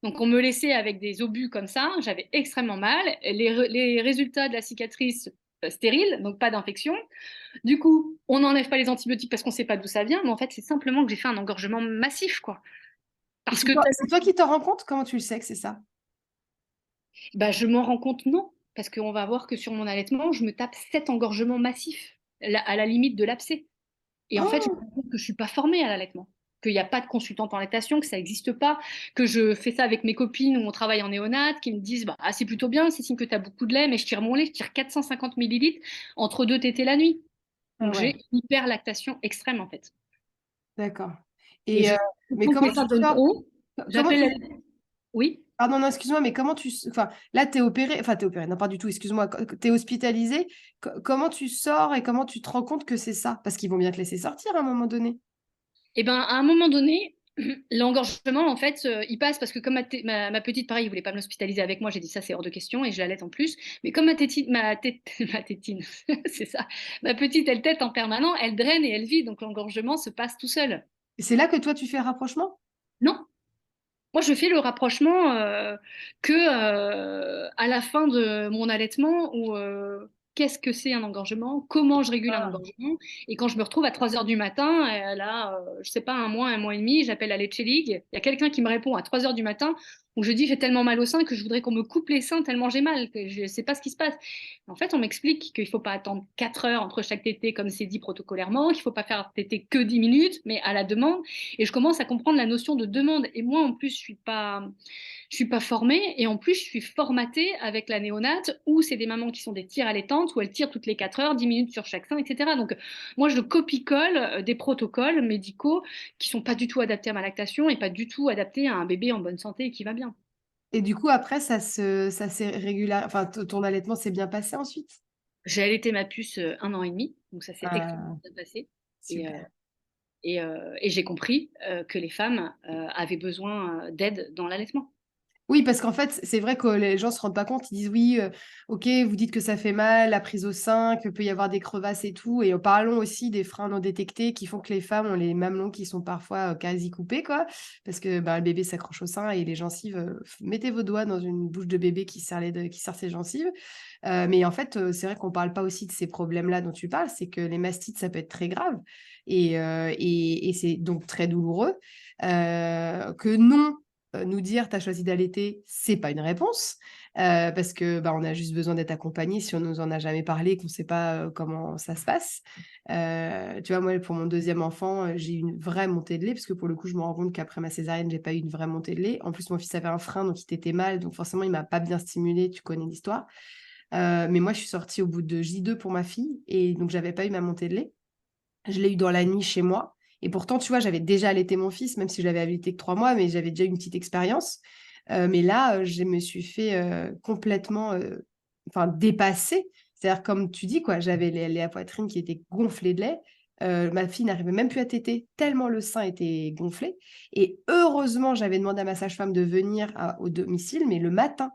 Donc on me laissait avec des obus comme ça, j'avais extrêmement mal. Les résultats de la cicatrice stérile, donc pas d'infection. Du coup, on n'enlève pas les antibiotiques parce qu'on ne sait pas d'où ça vient, mais en fait c'est simplement que j'ai fait un engorgement massif, quoi. Et Parce que c'est toi qui t'en rends compte? Comment tu le sais que c'est ça? bah, je m'en rends compte non, parce qu'on va voir que sur mon allaitement, je me tape 7 engorgements massifs. à la limite de l'abcès. Et en fait, je me Oh, rends compte que je suis pas formée à l'allaitement, qu'il n'y a pas de consultante en lactation, que ça n'existe pas, que je fais ça avec mes copines où on travaille en néonat, qui me disent bah, ah, c'est plutôt bien, c'est signe que tu as beaucoup de lait, mais je tire mon lait, je tire 450 millilitres entre deux tétées la nuit. ah Donc ouais, j'ai une hyperlactation extrême en fait. d'accord. Et Et je mais trouve comment que tu ça donne sors? trop. Comment J'appelle tu Oui. Pardon, non, excuse-moi, mais comment enfin, là, t'es opéré, non, pas du tout, excuse-moi, t'es hospitalisé, comment tu sors et comment tu te rends compte que c'est ça? Parce qu'ils vont bien te laisser sortir à un moment donné. Et ben à un moment donné, l'engorgement, en fait, il passe parce que comme ma petite, pareil, il voulait pas me l'hospitaliser avec moi, j'ai dit ça, c'est hors de question et je l'allaite en plus. Mais comme ma tétine, c'est ça, ma petite, elle tète en permanent, elle draine et elle vit, donc l'engorgement se passe tout seul. Et c'est là que toi, tu fais le rapprochement? Non, moi je fais le rapprochement que à la fin de mon allaitement où qu'est-ce que c'est un engorgement, comment je régule un Ah. engorgement. Et quand je me retrouve à 3 heures du matin, là, je sais pas, un mois et demi, j'appelle la Leche League. Il y a quelqu'un qui me répond à 3 heures du matin où je dis j'ai tellement mal au sein que je voudrais qu'on me coupe les seins tellement j'ai mal, que je sais pas ce qui se passe. En fait, on m'explique qu'il faut pas attendre 4 heures entre chaque tétée comme c'est dit protocolairement, qu'il faut pas faire tétée que 10 minutes, mais à la demande. Et je commence à comprendre la notion de demande. Et moi, en plus, je suis pas formée. Et en plus, je suis formatée avec la néonate où c'est des mamans qui sont des tires allaitantes, où elles tirent toutes les 4 heures, 10 minutes sur chaque sein, etc. Donc, moi, je copie-colle des protocoles médicaux qui sont pas du tout adaptés à ma lactation et pas du tout adaptés à un bébé en bonne santé et qui va bien. Et du coup, après, ça s'est régularisé, enfin, ton allaitement s'est bien passé ensuite? J'ai allaité ma puce 1 an et demi, donc ça s'est extrêmement Ah, bien passé. Et, super. et j'ai compris que les femmes avaient besoin d'aide dans l'allaitement. Oui, parce qu'en fait, c'est vrai que les gens se rendent pas compte. Ils disent oui, ok, vous dites que ça fait mal, la prise au sein, que peut y avoir des crevasses et tout. Et parlons aussi des freins non détectés qui font que les femmes ont les mamelons qui sont parfois quasi coupés, quoi. Parce que le bébé s'accroche au sein et les gencives, mettez vos doigts dans une bouche de bébé qui serre ses gencives. Mais en fait, c'est vrai qu'on parle pas aussi de ces problèmes-là dont tu parles, c'est que les mastites, ça peut être très grave et c'est donc très douloureux. Que non, nous dire tu as choisi d'allaiter, c'est pas une réponse. Parce que on a juste besoin d'être accompagné si on nous en a jamais parlé, qu'on sait pas comment ça se passe. Tu vois, moi, pour mon deuxième enfant, j'ai eu une vraie montée de lait, parce que pour le coup, je me rends compte qu'après ma césarienne, j'ai pas eu une vraie montée de lait. En plus, mon fils avait un frein, donc il t'était mal, donc forcément, il m'a pas bien stimulé, tu connais l'histoire. Mais moi, je suis sortie au bout de J2 pour ma fille, et donc j'avais pas eu ma montée de lait. Je l'ai eu dans la nuit chez moi. Et pourtant, tu vois, j'avais déjà allaité mon fils, même si je l'avais allaité que 3 mois, mais j'avais déjà une petite expérience. Mais là, je me suis fait complètement dépasser. C'est-à-dire, comme tu dis, quoi, j'avais la poitrine qui était gonflée de lait. Ma fille n'arrivait même plus à téter, tellement le sein était gonflé. Et heureusement, j'avais demandé à ma sage-femme de venir au domicile, mais le matin.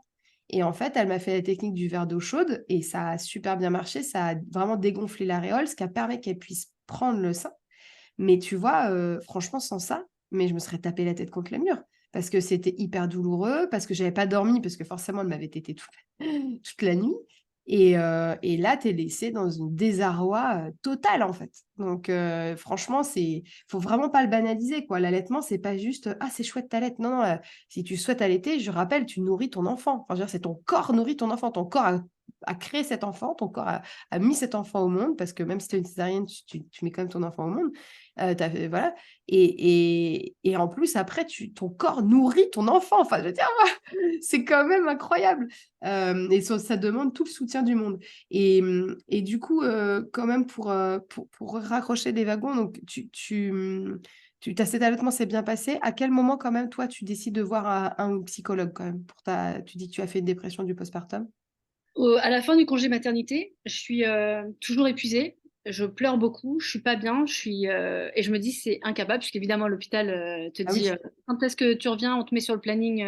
Et en fait, elle m'a fait la technique du verre d'eau chaude et ça a super bien marché. Ça a vraiment dégonflé l'aréole, ce qui a permis qu'elle puisse prendre le sein. Mais tu vois, franchement, sans ça, mais je me serais tapé la tête contre le mur. Parce que c'était hyper douloureux, parce que j'avais pas dormi, parce que forcément, elle m'avait tété toute la nuit. Et là, tu es laissé dans une désarroi total, en fait. Donc, franchement, faut vraiment pas le banaliser, quoi. L'allaitement, c'est pas juste ah, c'est chouette, t'allaites. Non, non, si tu souhaites allaiter, je rappelle, tu nourris ton enfant. Enfin, je veux dire, c'est ton corps nourrit ton enfant. Ton corps a créé cet enfant, ton corps a mis cet enfant au monde, parce que même si tu as une césarienne, tu mets quand même ton enfant au monde. Voilà. Et en plus, après, ton corps nourrit ton enfant. Enfin, je veux dire, c'est quand même incroyable. Et ça demande tout le soutien du monde. Et du coup, quand même, pour raccrocher les wagons, donc cet allaitement s'est bien passé. À quel moment, quand même, toi, tu décides de voir un psychologue, quand même, tu dis que tu as fait une dépression du postpartum? À la fin du congé maternité, je suis toujours épuisée. Je pleure beaucoup, je suis pas bien, et je me dis c'est incapable, puisqu'évidemment l'hôpital te Ah dit oui. quand est-ce que tu reviens, on te met sur le planning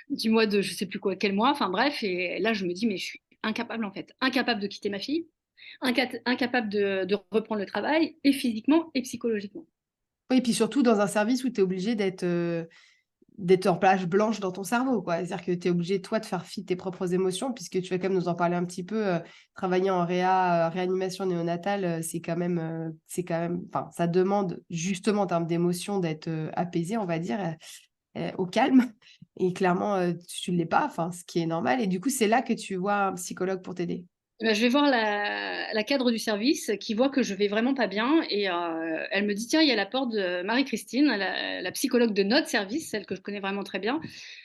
du mois de je sais plus quoi, quel mois, enfin bref, et là je me dis mais je suis incapable en fait, incapable de quitter ma fille, incapable de reprendre le travail, et physiquement et psychologiquement. Oui, et puis surtout dans un service où tu es obligé d'être en page blanche dans ton cerveau, quoi. C'est-à-dire que tu es obligé, toi, de faire fi de tes propres émotions, puisque tu vas quand même nous en parler un petit peu. Travailler en réanimation néonatale, enfin, ça demande justement en termes d'émotions d'être apaisé, on va dire, au calme. Et clairement, tu ne l'es pas, enfin, ce qui est normal. Et du coup, c'est là que tu vois un psychologue pour t'aider. Ben, je vais voir la cadre du service qui voit que je vais vraiment pas bien et elle me dit, tiens, il y a la porte de Marie-Christine, la psychologue de notre service, celle que je connais vraiment très bien,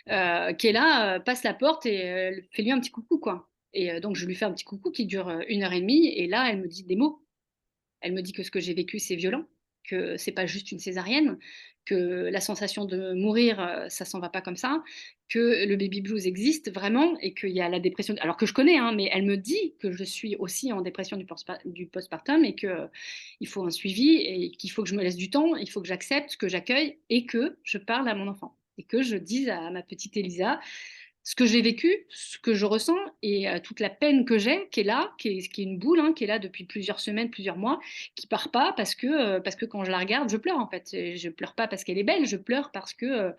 qui est là, passe la porte et fais-lui un petit coucou, quoi. Et donc, je lui fais un petit coucou qui dure 1 heure et demie. Et là, elle me dit des mots. Elle me dit que ce que j'ai vécu, c'est violent, que c'est pas juste une césarienne, que la sensation de mourir, ça s'en va pas comme ça, que le baby blues existe vraiment et qu'il y a la dépression. Alors que je connais, hein, mais elle me dit que je suis aussi en dépression du postpartum et que il faut un suivi et qu'il faut que je me laisse du temps, il faut que j'accepte, que j'accueille et que je parle à mon enfant et que je dise à ma petite Elisa ce que j'ai vécu, ce que je ressens et toute la peine que j'ai, qui est là, qui est une boule, hein, qui est là depuis plusieurs semaines, plusieurs mois, qui part pas parce que quand je la regarde, je pleure en fait. Et je pleure pas parce qu'elle est belle, je pleure parce que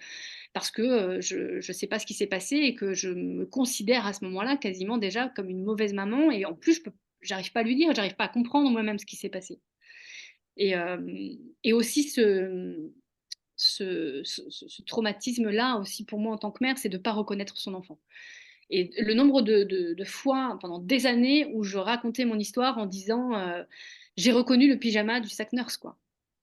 je sais pas ce qui s'est passé et que je me considère à ce moment-là quasiment déjà comme une mauvaise maman et en plus j'arrive pas à lui dire, j'arrive pas à comprendre moi-même ce qui s'est passé. Et, euh, et aussi ce traumatisme-là aussi pour moi en tant que mère, c'est de ne pas reconnaître son enfant. Et le nombre de fois pendant des années où je racontais mon histoire en disant j'ai reconnu le pyjama du sac nurse, quoi.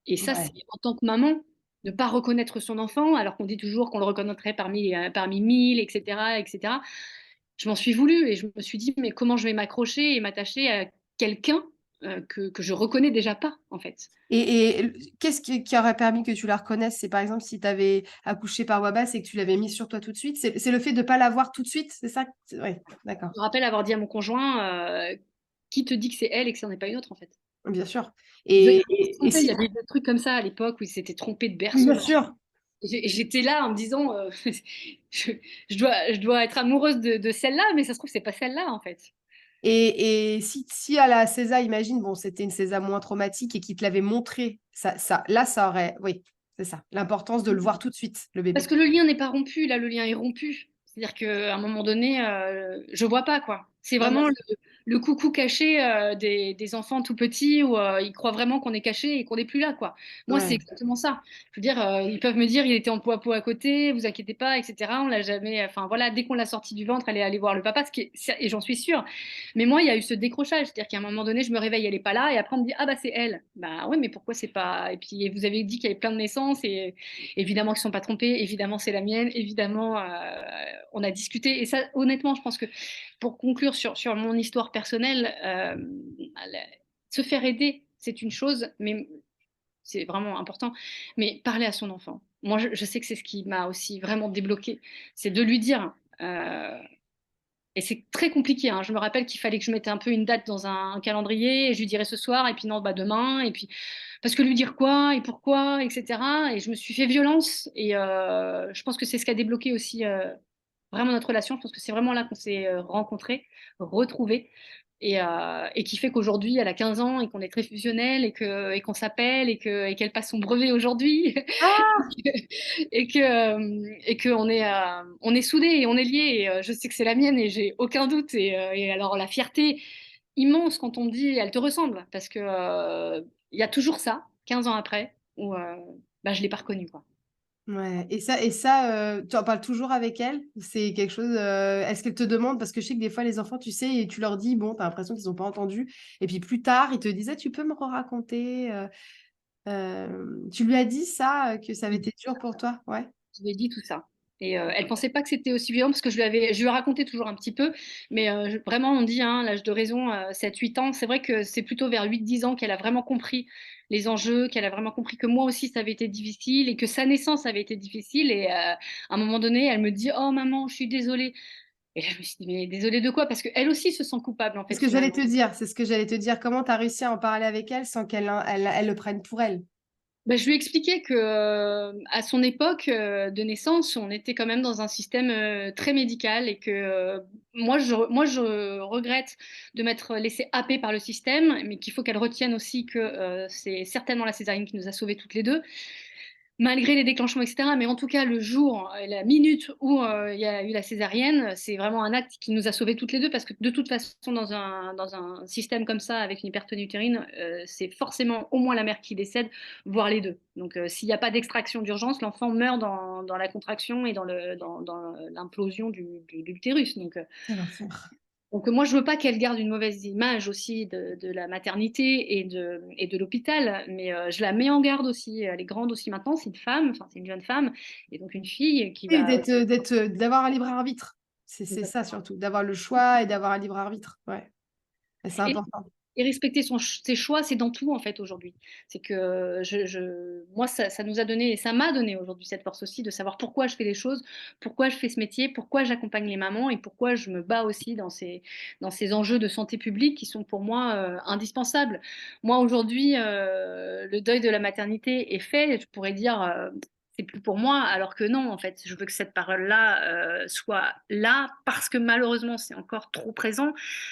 Et ça, c'est Ouais. en tant que maman, ne pas reconnaître son enfant, alors qu'on dit toujours qu'on le reconnaîtrait parmi 1000, etc., etc. Je m'en suis voulu et je me suis dit, mais comment je vais m'accrocher et m'attacher à quelqu'un que je reconnais déjà pas, en fait. Qu'est-ce qui aurait permis que tu la reconnaisses? C'est par exemple si tu avais accouché par voie basse et que tu l'avais mise sur toi tout de suite. C'est le fait de ne pas la voir tout de suite, c'est ça? Oui, d'accord. Je me rappelle avoir dit à mon conjoint, qui te dit que c'est elle et que ce n'est pas une autre, en fait. Bien sûr. Ils Et, se et trompaient, il y si. avait des trucs comme ça à l'époque où ils s'étaient trompés de Oui, berceau, bien machin. sûr. Et j'étais là en me disant, je, je dois être amoureuse de celle-là, mais ça se trouve, c'est pas celle-là, en fait. Et si à la César, imagine, bon, c'était une César moins traumatique et qu'il te l'avait montré, là, ça aurait. Oui, c'est ça. L'importance de le voir tout de suite, le Parce bébé. que le lien n'est pas rompu, là, le lien est rompu. C'est-à-dire qu'à un moment donné, je vois pas, quoi. C'est Non, bien vraiment sûr. le coucou caché des enfants tout petits où ils croient vraiment qu'on est caché et qu'on n'est plus là, quoi. Moi, c'est Ouais. exactement ça. Je veux dire, ils peuvent me dire, il était en peau à peau à côté, vous inquiétez pas, etc. On l'a jamais. Enfin, voilà, dès qu'on l'a sorti du ventre, elle est allée voir le papa, et j'en suis sûre. Mais moi, il y a eu ce décrochage. C'est-à-dire qu'à un moment donné, je me réveille, elle est pas là, et après, on me dit, ah bah, c'est elle. Bah ouais, mais pourquoi c'est pas. Et puis, vous avez dit qu'il y avait plein de naissances, et évidemment qu'ils ne sont pas trompés, évidemment c'est la mienne, évidemment on a discuté. Et ça, honnêtement, je pense que pour conclure sur mon histoire personnelle, se faire aider, c'est une chose, mais c'est vraiment important. Mais parler à son enfant, moi je sais que c'est ce qui m'a aussi vraiment débloqué, c'est de lui dire. Et c'est très compliqué, hein. Je me rappelle qu'il fallait que je mette un peu une date dans un calendrier, et je lui dirais ce soir, et puis non, bah demain, et puis parce que lui dire quoi et pourquoi, etc. Et je me suis fait violence, et je pense que c'est ce qui a débloqué aussi vraiment notre relation. Je pense que c'est vraiment là qu'on s'est rencontrés, retrouvés, et qui fait qu'aujourd'hui, elle a 15 ans, et qu'on est très fusionnels, et qu'on s'appelle, et qu'elle passe son brevet aujourd'hui, Ah! et que on est soudés et on est liés. Et je sais que c'est la mienne et j'ai aucun doute. Et alors la fierté immense quand on me dit elle te ressemble, parce que il y a toujours ça, 15 ans après, où bah, je l'ai pas reconnue, quoi. Ouais. Tu en parles toujours avec elle? C'est quelque chose. Est-ce qu'elle te demande? Parce que je sais que des fois, les enfants, tu sais, et tu leur dis, bon, t'as l'impression qu'ils n'ont pas entendu. Et puis plus tard, ils te disaient, tu peux me raconter. Tu lui as dit ça, que ça avait été dur pour toi? Ouais. Je lui ai dit tout ça. Et elle pensait pas que c'était aussi violent parce que je lui ai raconté toujours un petit peu, mais vraiment on dit hein, l'âge de raison, 7-8 ans, c'est vrai que c'est plutôt vers 8-10 ans qu'elle a vraiment compris les enjeux, qu'elle a vraiment compris que moi aussi ça avait été difficile et que sa naissance avait été difficile. Et à un moment donné, elle me dit oh maman, je suis désolée. Et là je me suis dit mais désolée de quoi? Parce qu'elle aussi se sent coupable en C'est ce fait que j'allais finalement. te dire. C'est ce que j'allais te dire. Comment tu as réussi à en parler avec elle sans qu'elle le prenne pour elle? Ben, je lui expliquais que à son époque de naissance, on était quand même dans un système très médical et que moi je regrette de m'être laissée happer par le système, mais qu'il faut qu'elle retienne aussi que c'est certainement la césarienne qui nous a sauvés toutes les deux malgré les déclenchements, etc. Mais en tout cas, le jour, la minute où il y a eu la césarienne, c'est vraiment un acte qui nous a sauvés toutes les deux parce que de toute façon, dans un système comme ça, avec une hypertonie utérine, c'est forcément au moins la mère qui décède, voire les deux. Donc, s'il n'y a pas d'extraction d'urgence, l'enfant meurt dans la contraction et dans l'implosion de l'utérus. Donc, Quel enfer. Donc moi, je veux pas qu'elle garde une mauvaise image aussi de la maternité et de l'hôpital, mais je la mets en garde aussi. Elle est grande aussi maintenant, c'est une femme, enfin c'est une jeune femme, et donc une fille qui Oui, va... d'avoir un libre arbitre. C'est ça Exactement. surtout, d'avoir le choix et d'avoir un libre arbitre. Ouais, et c'est Et, important. et respecter ses choix, c'est dans tout en fait aujourd'hui. C'est que moi, ça nous a donné, et ça m'a donné aujourd'hui cette force aussi de savoir pourquoi je fais les choses, pourquoi je fais ce métier, pourquoi j'accompagne les mamans et pourquoi je me bats aussi dans ces enjeux de santé publique qui sont pour moi indispensables. Moi aujourd'hui, le deuil de la maternité est fait, je pourrais dire... c'est plus pour moi, alors que non, en fait, je veux que cette parole-là soit là parce que malheureusement, c'est encore trop présent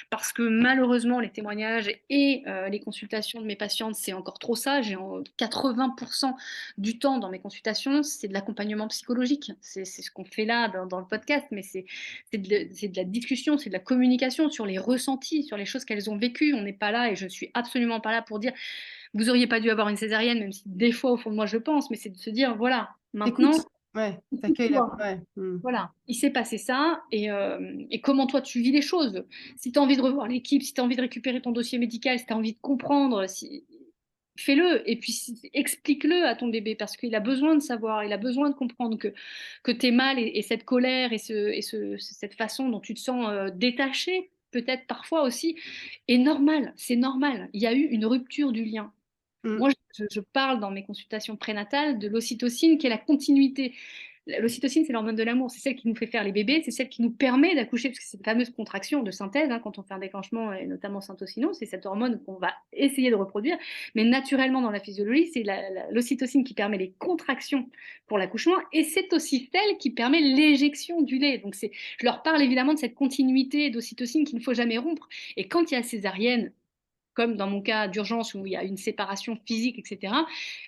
parce que malheureusement, les témoignages et les consultations de mes patientes, c'est encore trop ça. J'ai 80% du temps dans mes consultations, c'est de l'accompagnement psychologique. C'est ce qu'on fait là dans le podcast, mais c'est de la discussion, c'est de la communication sur les ressentis, sur les choses qu'elles ont vécues. On n'est pas là, et je ne suis absolument pas là pour dire vous auriez pas dû avoir une césarienne, même si des fois, au fond de moi, je pense, mais c'est de se dire voilà, Écoute, maintenant, ouais, t'accueilles ouais. voilà, il s'est passé ça et comment toi tu vis les choses. Si tu as envie de revoir l'équipe, si tu as envie de récupérer ton dossier médical, si tu as envie de comprendre, fais-le et puis explique-le à ton bébé parce qu'il a besoin de savoir, il a besoin de comprendre que tu es mal et cette colère cette façon dont tu te sens détaché, peut-être parfois aussi, est normal, c'est normal. Il y a eu une rupture du lien. Mm. Moi, je parle dans mes consultations prénatales de l'ocytocine qui est la continuité. L'ocytocine, c'est l'hormone de l'amour, c'est celle qui nous fait faire les bébés, c'est celle qui nous permet d'accoucher, parce que c'est cette fameuse contraction de synthèse, hein, quand on fait un déclenchement, et notamment syntocinon, c'est cette hormone qu'on va essayer de reproduire, mais naturellement dans la physiologie, c'est l'ocytocine qui permet les contractions pour l'accouchement, et c'est aussi celle qui permet l'éjection du lait. Donc je leur parle évidemment de cette continuité d'ocytocine qu'il ne faut jamais rompre, et quand il y a césarienne, comme dans mon cas d'urgence où il y a une séparation physique, etc.,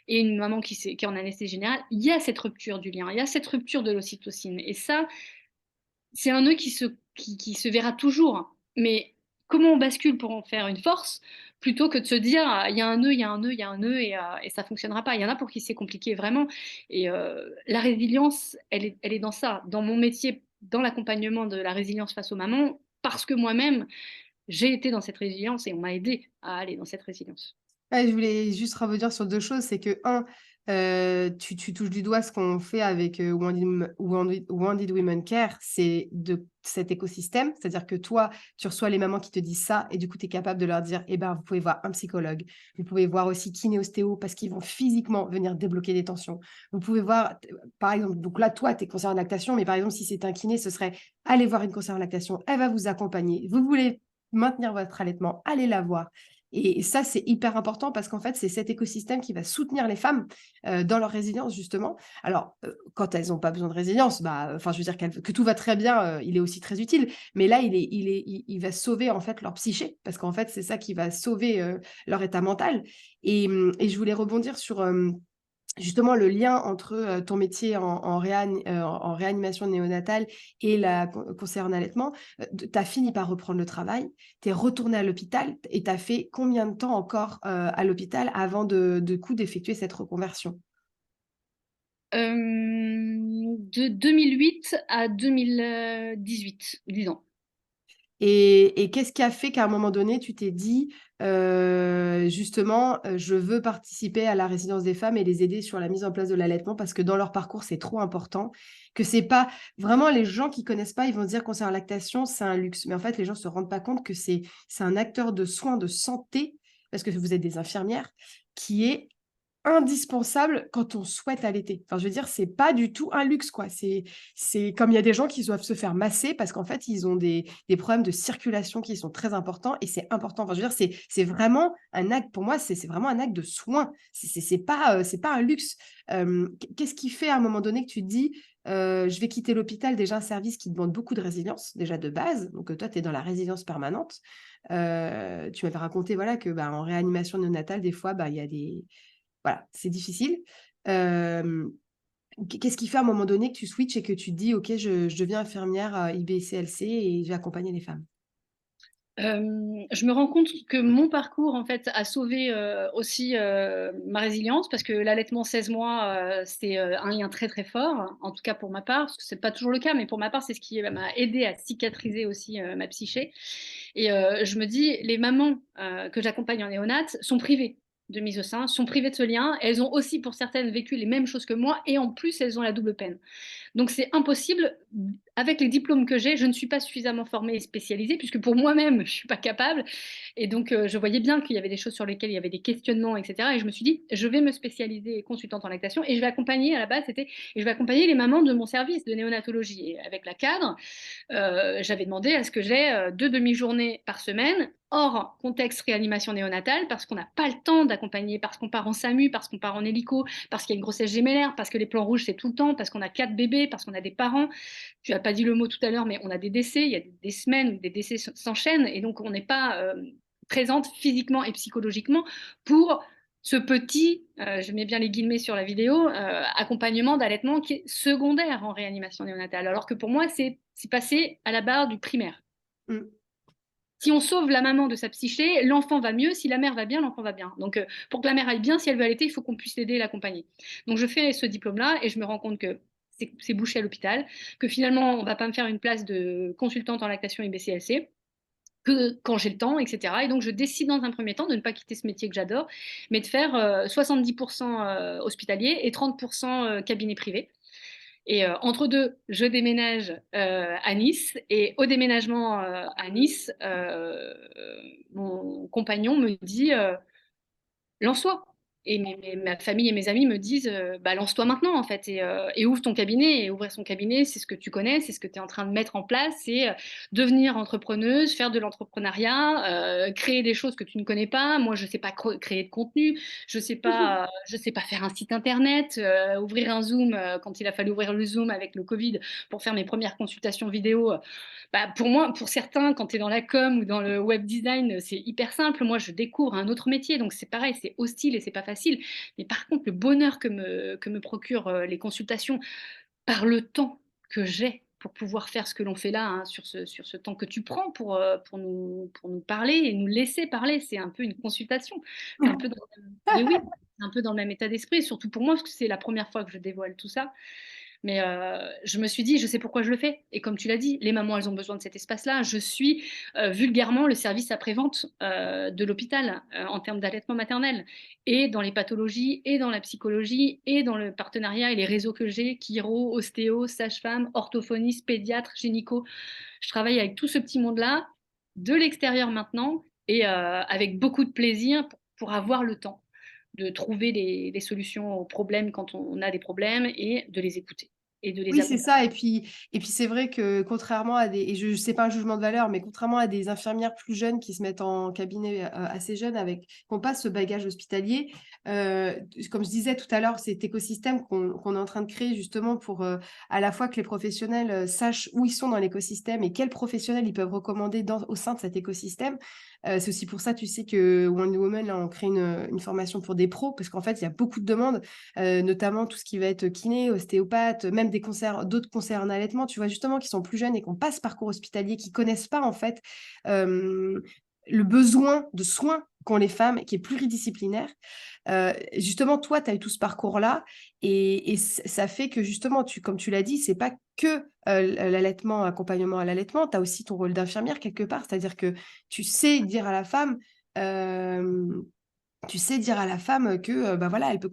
et une maman qui est en anesthésie générale, il y a cette rupture du lien, il y a cette rupture de l'ocytocine. Et ça, c'est un nœud qui se verra toujours. Mais comment on bascule pour en faire une force plutôt que de se dire ah, il y a un nœud, il y a un nœud, il y a un nœud et ça ne fonctionnera pas. Il y en a pour qui c'est compliqué vraiment. Et la résilience, elle est dans ça, dans mon métier, dans l'accompagnement de la résilience face aux mamans, parce que moi-même, j'ai été dans cette résilience et on m'a aidé à aller dans cette résilience. Ouais, je voulais juste rebondir sur 2 choses. C'est que, un, tu touches du doigt ce qu'on fait avec Wounded Women Care, c'est de cet écosystème. C'est-à-dire que toi, tu reçois les mamans qui te disent ça et du coup, tu es capable de leur dire, eh ben, vous pouvez voir un psychologue, vous pouvez voir aussi kiné-ostéo parce qu'ils vont physiquement venir débloquer des tensions. Vous pouvez voir, par exemple, donc là, toi, tu es conseillère en lactation, mais par exemple, si c'est un kiné, ce serait aller voir une conseillère en lactation, elle va vous accompagner. Vous voulez maintenir votre allaitement, allez la voir. Et ça, c'est hyper important parce qu'en fait, c'est cet écosystème qui va soutenir les femmes dans leur résilience, justement. Alors, quand elles n'ont pas besoin de résilience, bah, enfin, je veux dire que tout va très bien, il est aussi très utile. Mais là, il va sauver en fait leur psyché parce qu'en fait, c'est ça qui va sauver leur état mental. Et je voulais rebondir sur justement le lien entre ton métier en réanimation néonatale et la conseillère en allaitement. Tu as fini par reprendre le travail, tu es retourné à l'hôpital et tu as fait combien de temps encore à l'hôpital avant de coup d'effectuer cette reconversion? De 2008 à 2018, 10 ans. Et qu'est-ce qui a fait qu'à un moment donné, tu t'es dit, justement, je veux participer à la résidence des femmes et les aider sur la mise en place de l'allaitement parce que dans leur parcours, c'est trop important, que c'est pas vraiment les gens qui connaissent pas, ils vont se dire concernant la lactation, c'est un luxe. Mais en fait, les gens se rendent pas compte que c'est un acteur de soins de santé, parce que vous êtes des infirmières, qui est indispensable quand on souhaite allaiter. Enfin, je veux dire, c'est pas du tout un luxe, quoi. C'est comme il y a des gens qui doivent se faire masser parce qu'en fait, ils ont des problèmes de circulation qui sont très importants et c'est important. Enfin, je veux dire, c'est vraiment un acte, pour moi, c'est vraiment un acte de soin. C'est pas un luxe. Qu'est-ce qui fait à un moment donné que tu te dis, je vais quitter l'hôpital, déjà un service qui demande beaucoup de résilience, déjà de base. Donc, toi, tu es dans la résilience permanente. Tu m'avais raconté voilà, que bah, en réanimation néonatale, des fois, bah, il y a des voilà, c'est difficile. Qu'est-ce qui fait à un moment donné que tu switches et que tu te dis: «OK, je deviens infirmière, IBCLC et je vais accompagner les femmes»? Je me rends compte que mon parcours, en fait, a sauvé aussi ma résilience parce que l'allaitement 16 mois, c'est un lien très très fort, en tout cas pour ma part, parce que c'est pas toujours le cas, mais pour ma part, c'est ce qui m'a aidé à cicatriser aussi ma psyché. Et je me dis, les mamans que j'accompagne en néonat sont privées de mise au sein, sont privées de ce lien. Elles ont aussi, pour certaines, vécu les mêmes choses que moi, et en plus, elles ont la double peine. Donc c'est impossible. Avec les diplômes que j'ai, je ne suis pas suffisamment formée et spécialisée, puisque pour moi-même, je ne suis pas capable. Et donc, je voyais bien qu'il y avait des choses sur lesquelles il y avait des questionnements, etc. Et je me suis dit, je vais me spécialiser consultante en lactation et je vais accompagner, à la base, et je vais accompagner les mamans de mon service de néonatologie. Et avec la cadre, j'avais demandé à ce que j'ai 2 demi-journées par semaine, hors contexte réanimation néonatale, parce qu'on n'a pas le temps d'accompagner, parce qu'on part en SAMU, parce qu'on part en hélico, parce qu'il y a une grossesse gémellaire, parce que les plans rouges, c'est tout le temps, parce qu'on a 4 bébés, parce qu'on a des parents. Tu n'as pas dit le mot tout à l'heure, mais on a des décès, il y a des semaines où des décès s'enchaînent, et donc on n'est pas présente physiquement et psychologiquement pour ce petit, je mets bien les guillemets sur la vidéo, accompagnement d'allaitement qui est secondaire en réanimation néonatale, alors que pour moi, c'est passé à la barre du primaire. Mm. Si on sauve la maman de sa psyché, l'enfant va mieux. Si la mère va bien, l'enfant va bien. Donc, pour que la mère aille bien, si elle veut allaiter, il faut qu'on puisse l'aider et l'accompagner. Donc, je fais ce diplôme-là et je me rends compte que c'est bouché à l'hôpital, que finalement, on ne va pas me faire une place de consultante en lactation et BCLC, que quand j'ai le temps, etc. Et donc, je décide dans un premier temps de ne pas quitter ce métier que j'adore, mais de faire 70% hospitalier et 30% cabinet privé. Et entre deux, je déménage à Nice. Et au déménagement à Nice, mon compagnon me dit lance-toi. Et ma famille et mes amis me disent bah, lance-toi maintenant en fait et ouvre ton cabinet. Et ouvrir son cabinet, c'est ce que tu connais, c'est ce que tu es en train de mettre en place, c'est devenir entrepreneuse, faire de l'entrepreneuriat, créer des choses que tu ne connais pas. Moi, je ne sais pas créer de contenu, je sais pas faire un site internet, ouvrir un Zoom quand il a fallu ouvrir le Zoom avec le Covid pour faire mes premières consultations vidéo. Bah, pour moi, pour certains, quand tu es dans la com ou dans le web design, c'est hyper simple. Moi, je découvre un autre métier, donc c'est pareil, c'est hostile et c'est pas facile. Mais par contre, le bonheur que me procurent les consultations par le temps que j'ai pour pouvoir faire ce que l'on fait là, hein, sur ce temps que tu prends pour nous parler et nous laisser parler, c'est un peu une consultation. C'est un peu dans, mais oui, c'est un peu dans le même état d'esprit, surtout pour moi, parce que c'est la première fois que je dévoile tout ça. Mais je me suis dit, je sais pourquoi je le fais. Et comme tu l'as dit, les mamans, elles ont besoin de cet espace-là. Je suis vulgairement le service après-vente de l'hôpital en termes d'allaitement maternel. Et dans les pathologies, et dans la psychologie, et dans le partenariat et les réseaux que j'ai, chiro, ostéo, sage-femme, orthophoniste, pédiatre, gynéco. Je travaille avec tout ce petit monde-là, de l'extérieur maintenant, et avec beaucoup de plaisir pour avoir le temps de trouver les solutions aux problèmes quand on a des problèmes et de les écouter et de les Oui, c'est accompagner. ça. Et puis c'est vrai que contrairement à des, et je sais pas un jugement de valeur, mais contrairement à des infirmières plus jeunes qui se mettent en cabinet assez jeunes avec, qui n'ont pas ce bagage hospitalier, comme je disais tout à l'heure, cet écosystème qu'on est en train de créer justement pour à la fois que les professionnels sachent où ils sont dans l'écosystème et quels professionnels ils peuvent recommander au sein de cet écosystème. C'est aussi pour ça, tu sais, que Wonder Woman, là, on crée une formation pour des pros, parce qu'en fait, il y a beaucoup de demandes, notamment tout ce qui va être kiné, ostéopathe, même d'autres conseillers en allaitement, tu vois, justement, qui sont plus jeunes et qui n'ont pas ce parcours hospitalier, qui connaissent pas, en fait, le besoin de soins qu'ont les femmes, qui est pluridisciplinaire. Justement, toi, tu as eu tout ce parcours-là et ça fait que justement, comme tu l'as dit, c'est pas que l'allaitement, accompagnement à l'allaitement, tu as aussi ton rôle d'infirmière quelque part, c'est-à-dire que tu sais dire à la femme, euh, que bah voilà, elle peut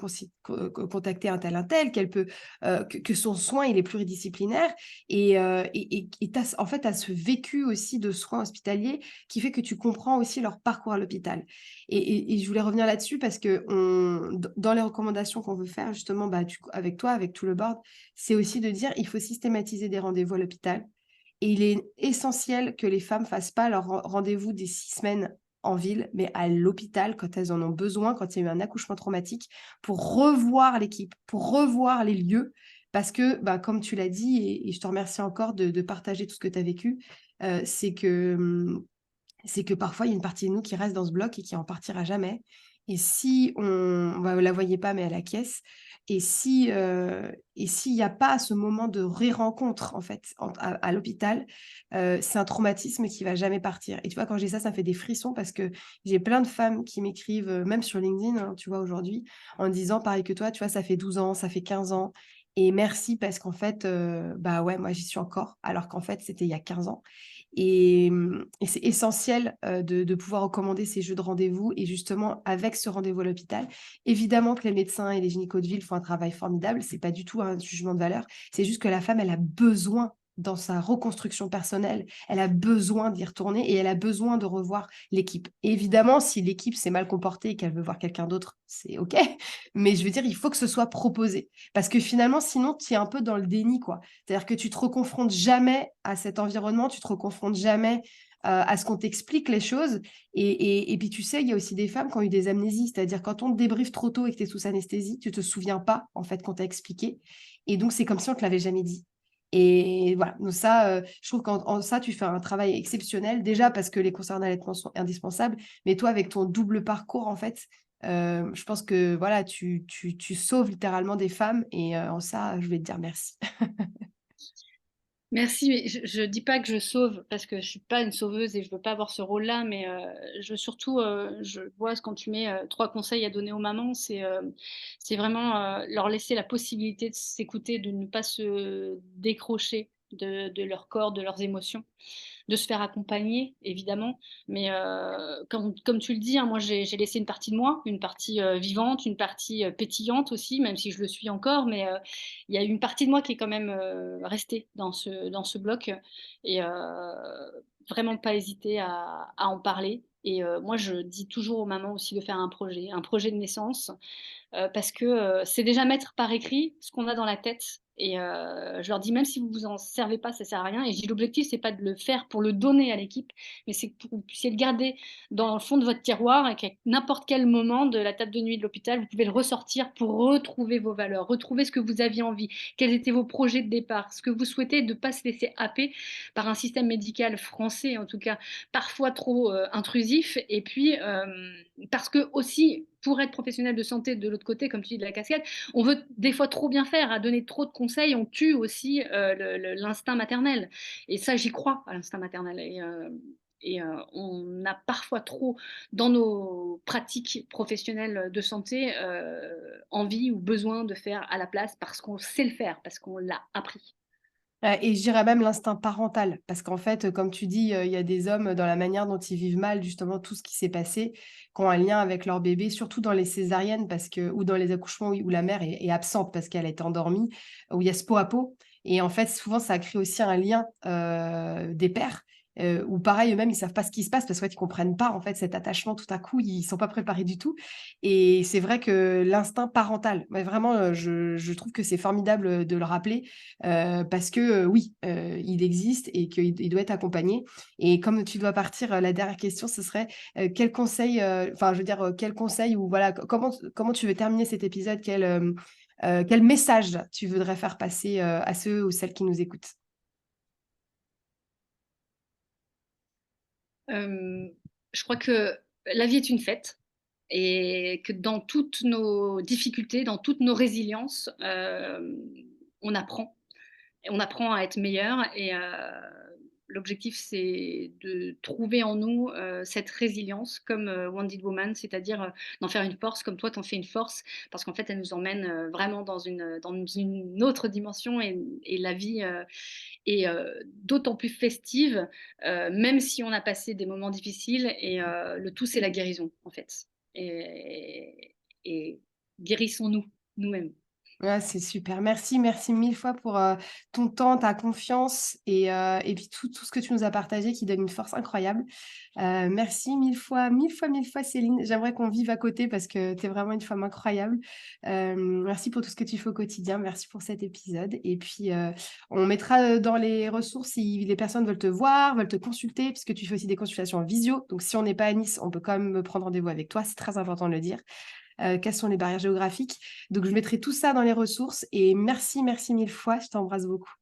contacter un tel, qu'elle peut que son soin il est pluridisciplinaire et t'as, en fait tu as ce vécu aussi de soins hospitaliers qui fait que tu comprends aussi leur parcours à l'hôpital. Et je voulais revenir là-dessus parce que dans les recommandations qu'on veut faire justement bah, avec toi, avec tout le board, c'est aussi de dire il faut systématiser des rendez-vous à l'hôpital. Et il est essentiel que les femmes fassent pas leur rendez-vous des 6 semaines en ville, mais à l'hôpital quand elles en ont besoin, quand il y a eu un accouchement traumatique, pour revoir l'équipe, pour revoir les lieux. Parce que, bah, comme tu l'as dit, et je te remercie encore de partager tout ce que tu as vécu, c'est que parfois, il y a une partie de nous qui reste dans ce bloc et qui en partira jamais. Et si on bah, vous la voyez pas, mais elle acquiesce. Et si, et s'il y a pas ce moment de ré-rencontre, en fait, à l'hôpital, c'est un traumatisme qui va jamais partir. Et tu vois, quand je dis ça, ça me fait des frissons parce que j'ai plein de femmes qui m'écrivent, même sur LinkedIn, hein, tu vois, aujourd'hui, en disant pareil que toi, tu vois, ça fait 12 ans, ça fait 15 ans et merci parce qu'en fait, bah, ouais, moi, j'y suis encore, alors qu'en fait, c'était il y a 15 ans. Et c'est essentiel, de pouvoir recommander ces jeux de rendez-vous et justement avec ce rendez-vous à l'hôpital, évidemment que les médecins et les gynécos de ville font un travail formidable, c'est pas du tout un jugement de valeur, c'est juste que la femme, elle a besoin dans sa reconstruction personnelle, elle a besoin d'y retourner et elle a besoin de revoir l'équipe. Évidemment, si l'équipe s'est mal comportée et qu'elle veut voir quelqu'un d'autre, c'est OK, mais je veux dire, il faut que ce soit proposé parce que finalement, sinon, tu es un peu dans le déni, quoi. C'est-à-dire que tu te reconfrontes jamais à cet environnement, tu te reconfrontes jamais, à ce qu'on t'explique les choses et puis tu sais, il y a aussi des femmes qui ont eu des amnésies, c'est-à-dire quand on te débriefe trop tôt et que tu es sous anesthésie, tu te souviens pas, en fait, qu'on t'a expliqué et donc c'est comme si on te l'avait jamais dit et voilà, donc ça, je trouve qu'en ça, tu fais un travail exceptionnel, déjà parce que les conseillers en allaitement sont indispensables, mais toi, avec ton double parcours, en fait, je pense que voilà, tu sauves littéralement des femmes et en ça, je voulais te dire merci. Merci, mais je dis pas que je sauve parce que je suis pas une sauveuse et je veux pas avoir ce rôle-là, mais je surtout, je vois quand tu mets, 3 conseils à donner aux mamans, c'est vraiment, leur laisser la possibilité de s'écouter, de ne pas se décrocher de leur corps, de leurs émotions, de se faire accompagner évidemment, mais comme tu le dis, hein, moi j'ai laissé une partie de moi, une partie, vivante, une partie, pétillante aussi, même si je le suis encore, mais il y a une partie de moi qui est quand même, restée dans ce bloc et vraiment pas hésiter à en parler et moi je dis toujours aux mamans aussi de faire un projet de naissance, parce que, c'est déjà mettre par écrit ce qu'on a dans la tête et je leur dis: «Même si vous vous en servez pas, ça sert à rien» et je dis: «L'objectif, c'est pas de le faire pour le donner à l'équipe, mais c'est pour que vous puissiez le garder dans le fond de votre tiroir et qu'à n'importe quel moment de la table de nuit de l'hôpital, vous pouvez le ressortir pour retrouver vos valeurs, retrouver ce que vous aviez envie, quels étaient vos projets de départ, ce que vous souhaitez, de pas se laisser happer par un système médical français, en tout cas, parfois trop, intrusif et puis, parce que aussi, pour être professionnel de santé de l'autre côté, comme tu dis, de la cascade, on veut des fois trop bien faire, à donner trop de conseils, on tue aussi l'instinct maternel. Et ça, j'y crois à l'instinct maternel. Et on a parfois trop, dans nos pratiques professionnelles de santé, envie ou besoin de faire à la place parce qu'on sait le faire, parce qu'on l'a appris. Et je dirais même l'instinct parental, parce qu'en fait, comme tu dis, il y a des hommes, dans la manière dont ils vivent mal justement tout ce qui s'est passé, qui ont un lien avec leur bébé, surtout dans les césariennes parce que ou dans les accouchements où la mère est absente parce qu'elle a été endormie, où il y a ce pot à pot et en fait, souvent, ça crée aussi un lien, des pères, où pareil, eux-mêmes, ils savent pas ce qui se passe parce qu'en fait, ils comprennent pas, en fait, cet attachement tout à coup, ils sont pas préparés du tout et c'est vrai que l'instinct parental, mais vraiment, je trouve que c'est formidable, de le rappeler parce que oui, il existe et qu'il doit être accompagné. Et comme tu dois partir, la dernière question, ce serait quel conseil, enfin, je veux dire, quel conseil ou voilà, comment tu veux terminer cet épisode, quel message tu voudrais faire passer à ceux ou celles qui nous écoutent. Hem, je crois que la vie est une fête et que dans toutes nos difficultés, dans toutes nos résiliences, on apprend et on apprend à être meilleur et l'objectif, c'est de trouver en nous, cette résilience comme, Wonder Woman, c'est-à-dire, d'en faire une force comme toi tu en fais une force parce qu'en fait, elle nous emmène, vraiment dans une autre dimension et la vie, est, d'autant plus festive, même si on a passé des moments difficiles et le tout, c'est la guérison, en fait et guérissons-nous, nous-mêmes. Ouais, c'est super. Merci, merci mille fois pour, ton temps, ta confiance et puis tout ce que tu nous as partagé qui donne une force incroyable. Merci mille fois, mille fois, mille fois Céline. J'aimerais qu'on vive à côté parce que tu es vraiment une femme incroyable. Merci pour tout ce que tu fais au quotidien. Merci pour cet épisode et puis, on mettra, dans les ressources si les personnes veulent te voir, veulent te consulter puisque tu fais aussi des consultations en visio. Donc si on n'est pas à Nice, on peut quand même prendre rendez-vous avec toi, c'est très important de le dire. Quelles sont les barrières géographiques. Donc, je mettrai tout ça dans les ressources et merci, merci mille fois. Je t'embrasse beaucoup.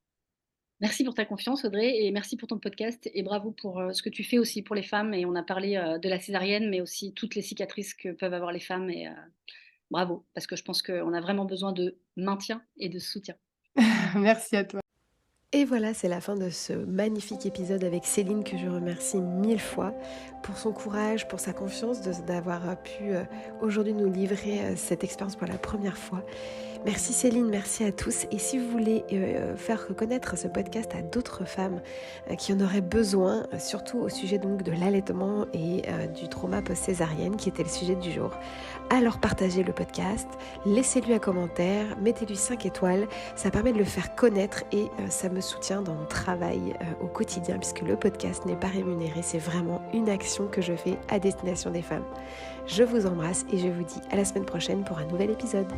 Merci pour ta confiance, Audrey, et merci pour ton podcast et bravo pour ce que tu fais aussi pour les femmes. Et on a parlé de la césarienne, mais aussi toutes les cicatrices que peuvent avoir les femmes. Et bravo, parce que je pense qu'on a vraiment besoin de maintien et de soutien. Merci à toi. Et voilà, c'est la fin de ce magnifique épisode avec Céline que je remercie 1000 fois pour son courage, pour sa confiance d'avoir pu aujourd'hui nous livrer cette expérience pour la première fois. Merci Céline, merci à tous. Et si vous voulez faire connaître ce podcast à d'autres femmes qui en auraient besoin, surtout au sujet donc de l'allaitement et du trauma post-césarienne qui était le sujet du jour, alors partagez le podcast, laissez-lui un commentaire, mettez-lui 5 étoiles, ça permet de le faire connaître et ça me soutient dans mon travail au quotidien puisque le podcast n'est pas rémunéré, c'est vraiment une action que je fais à destination des femmes. Je vous embrasse et je vous dis à la semaine prochaine pour un nouvel épisode.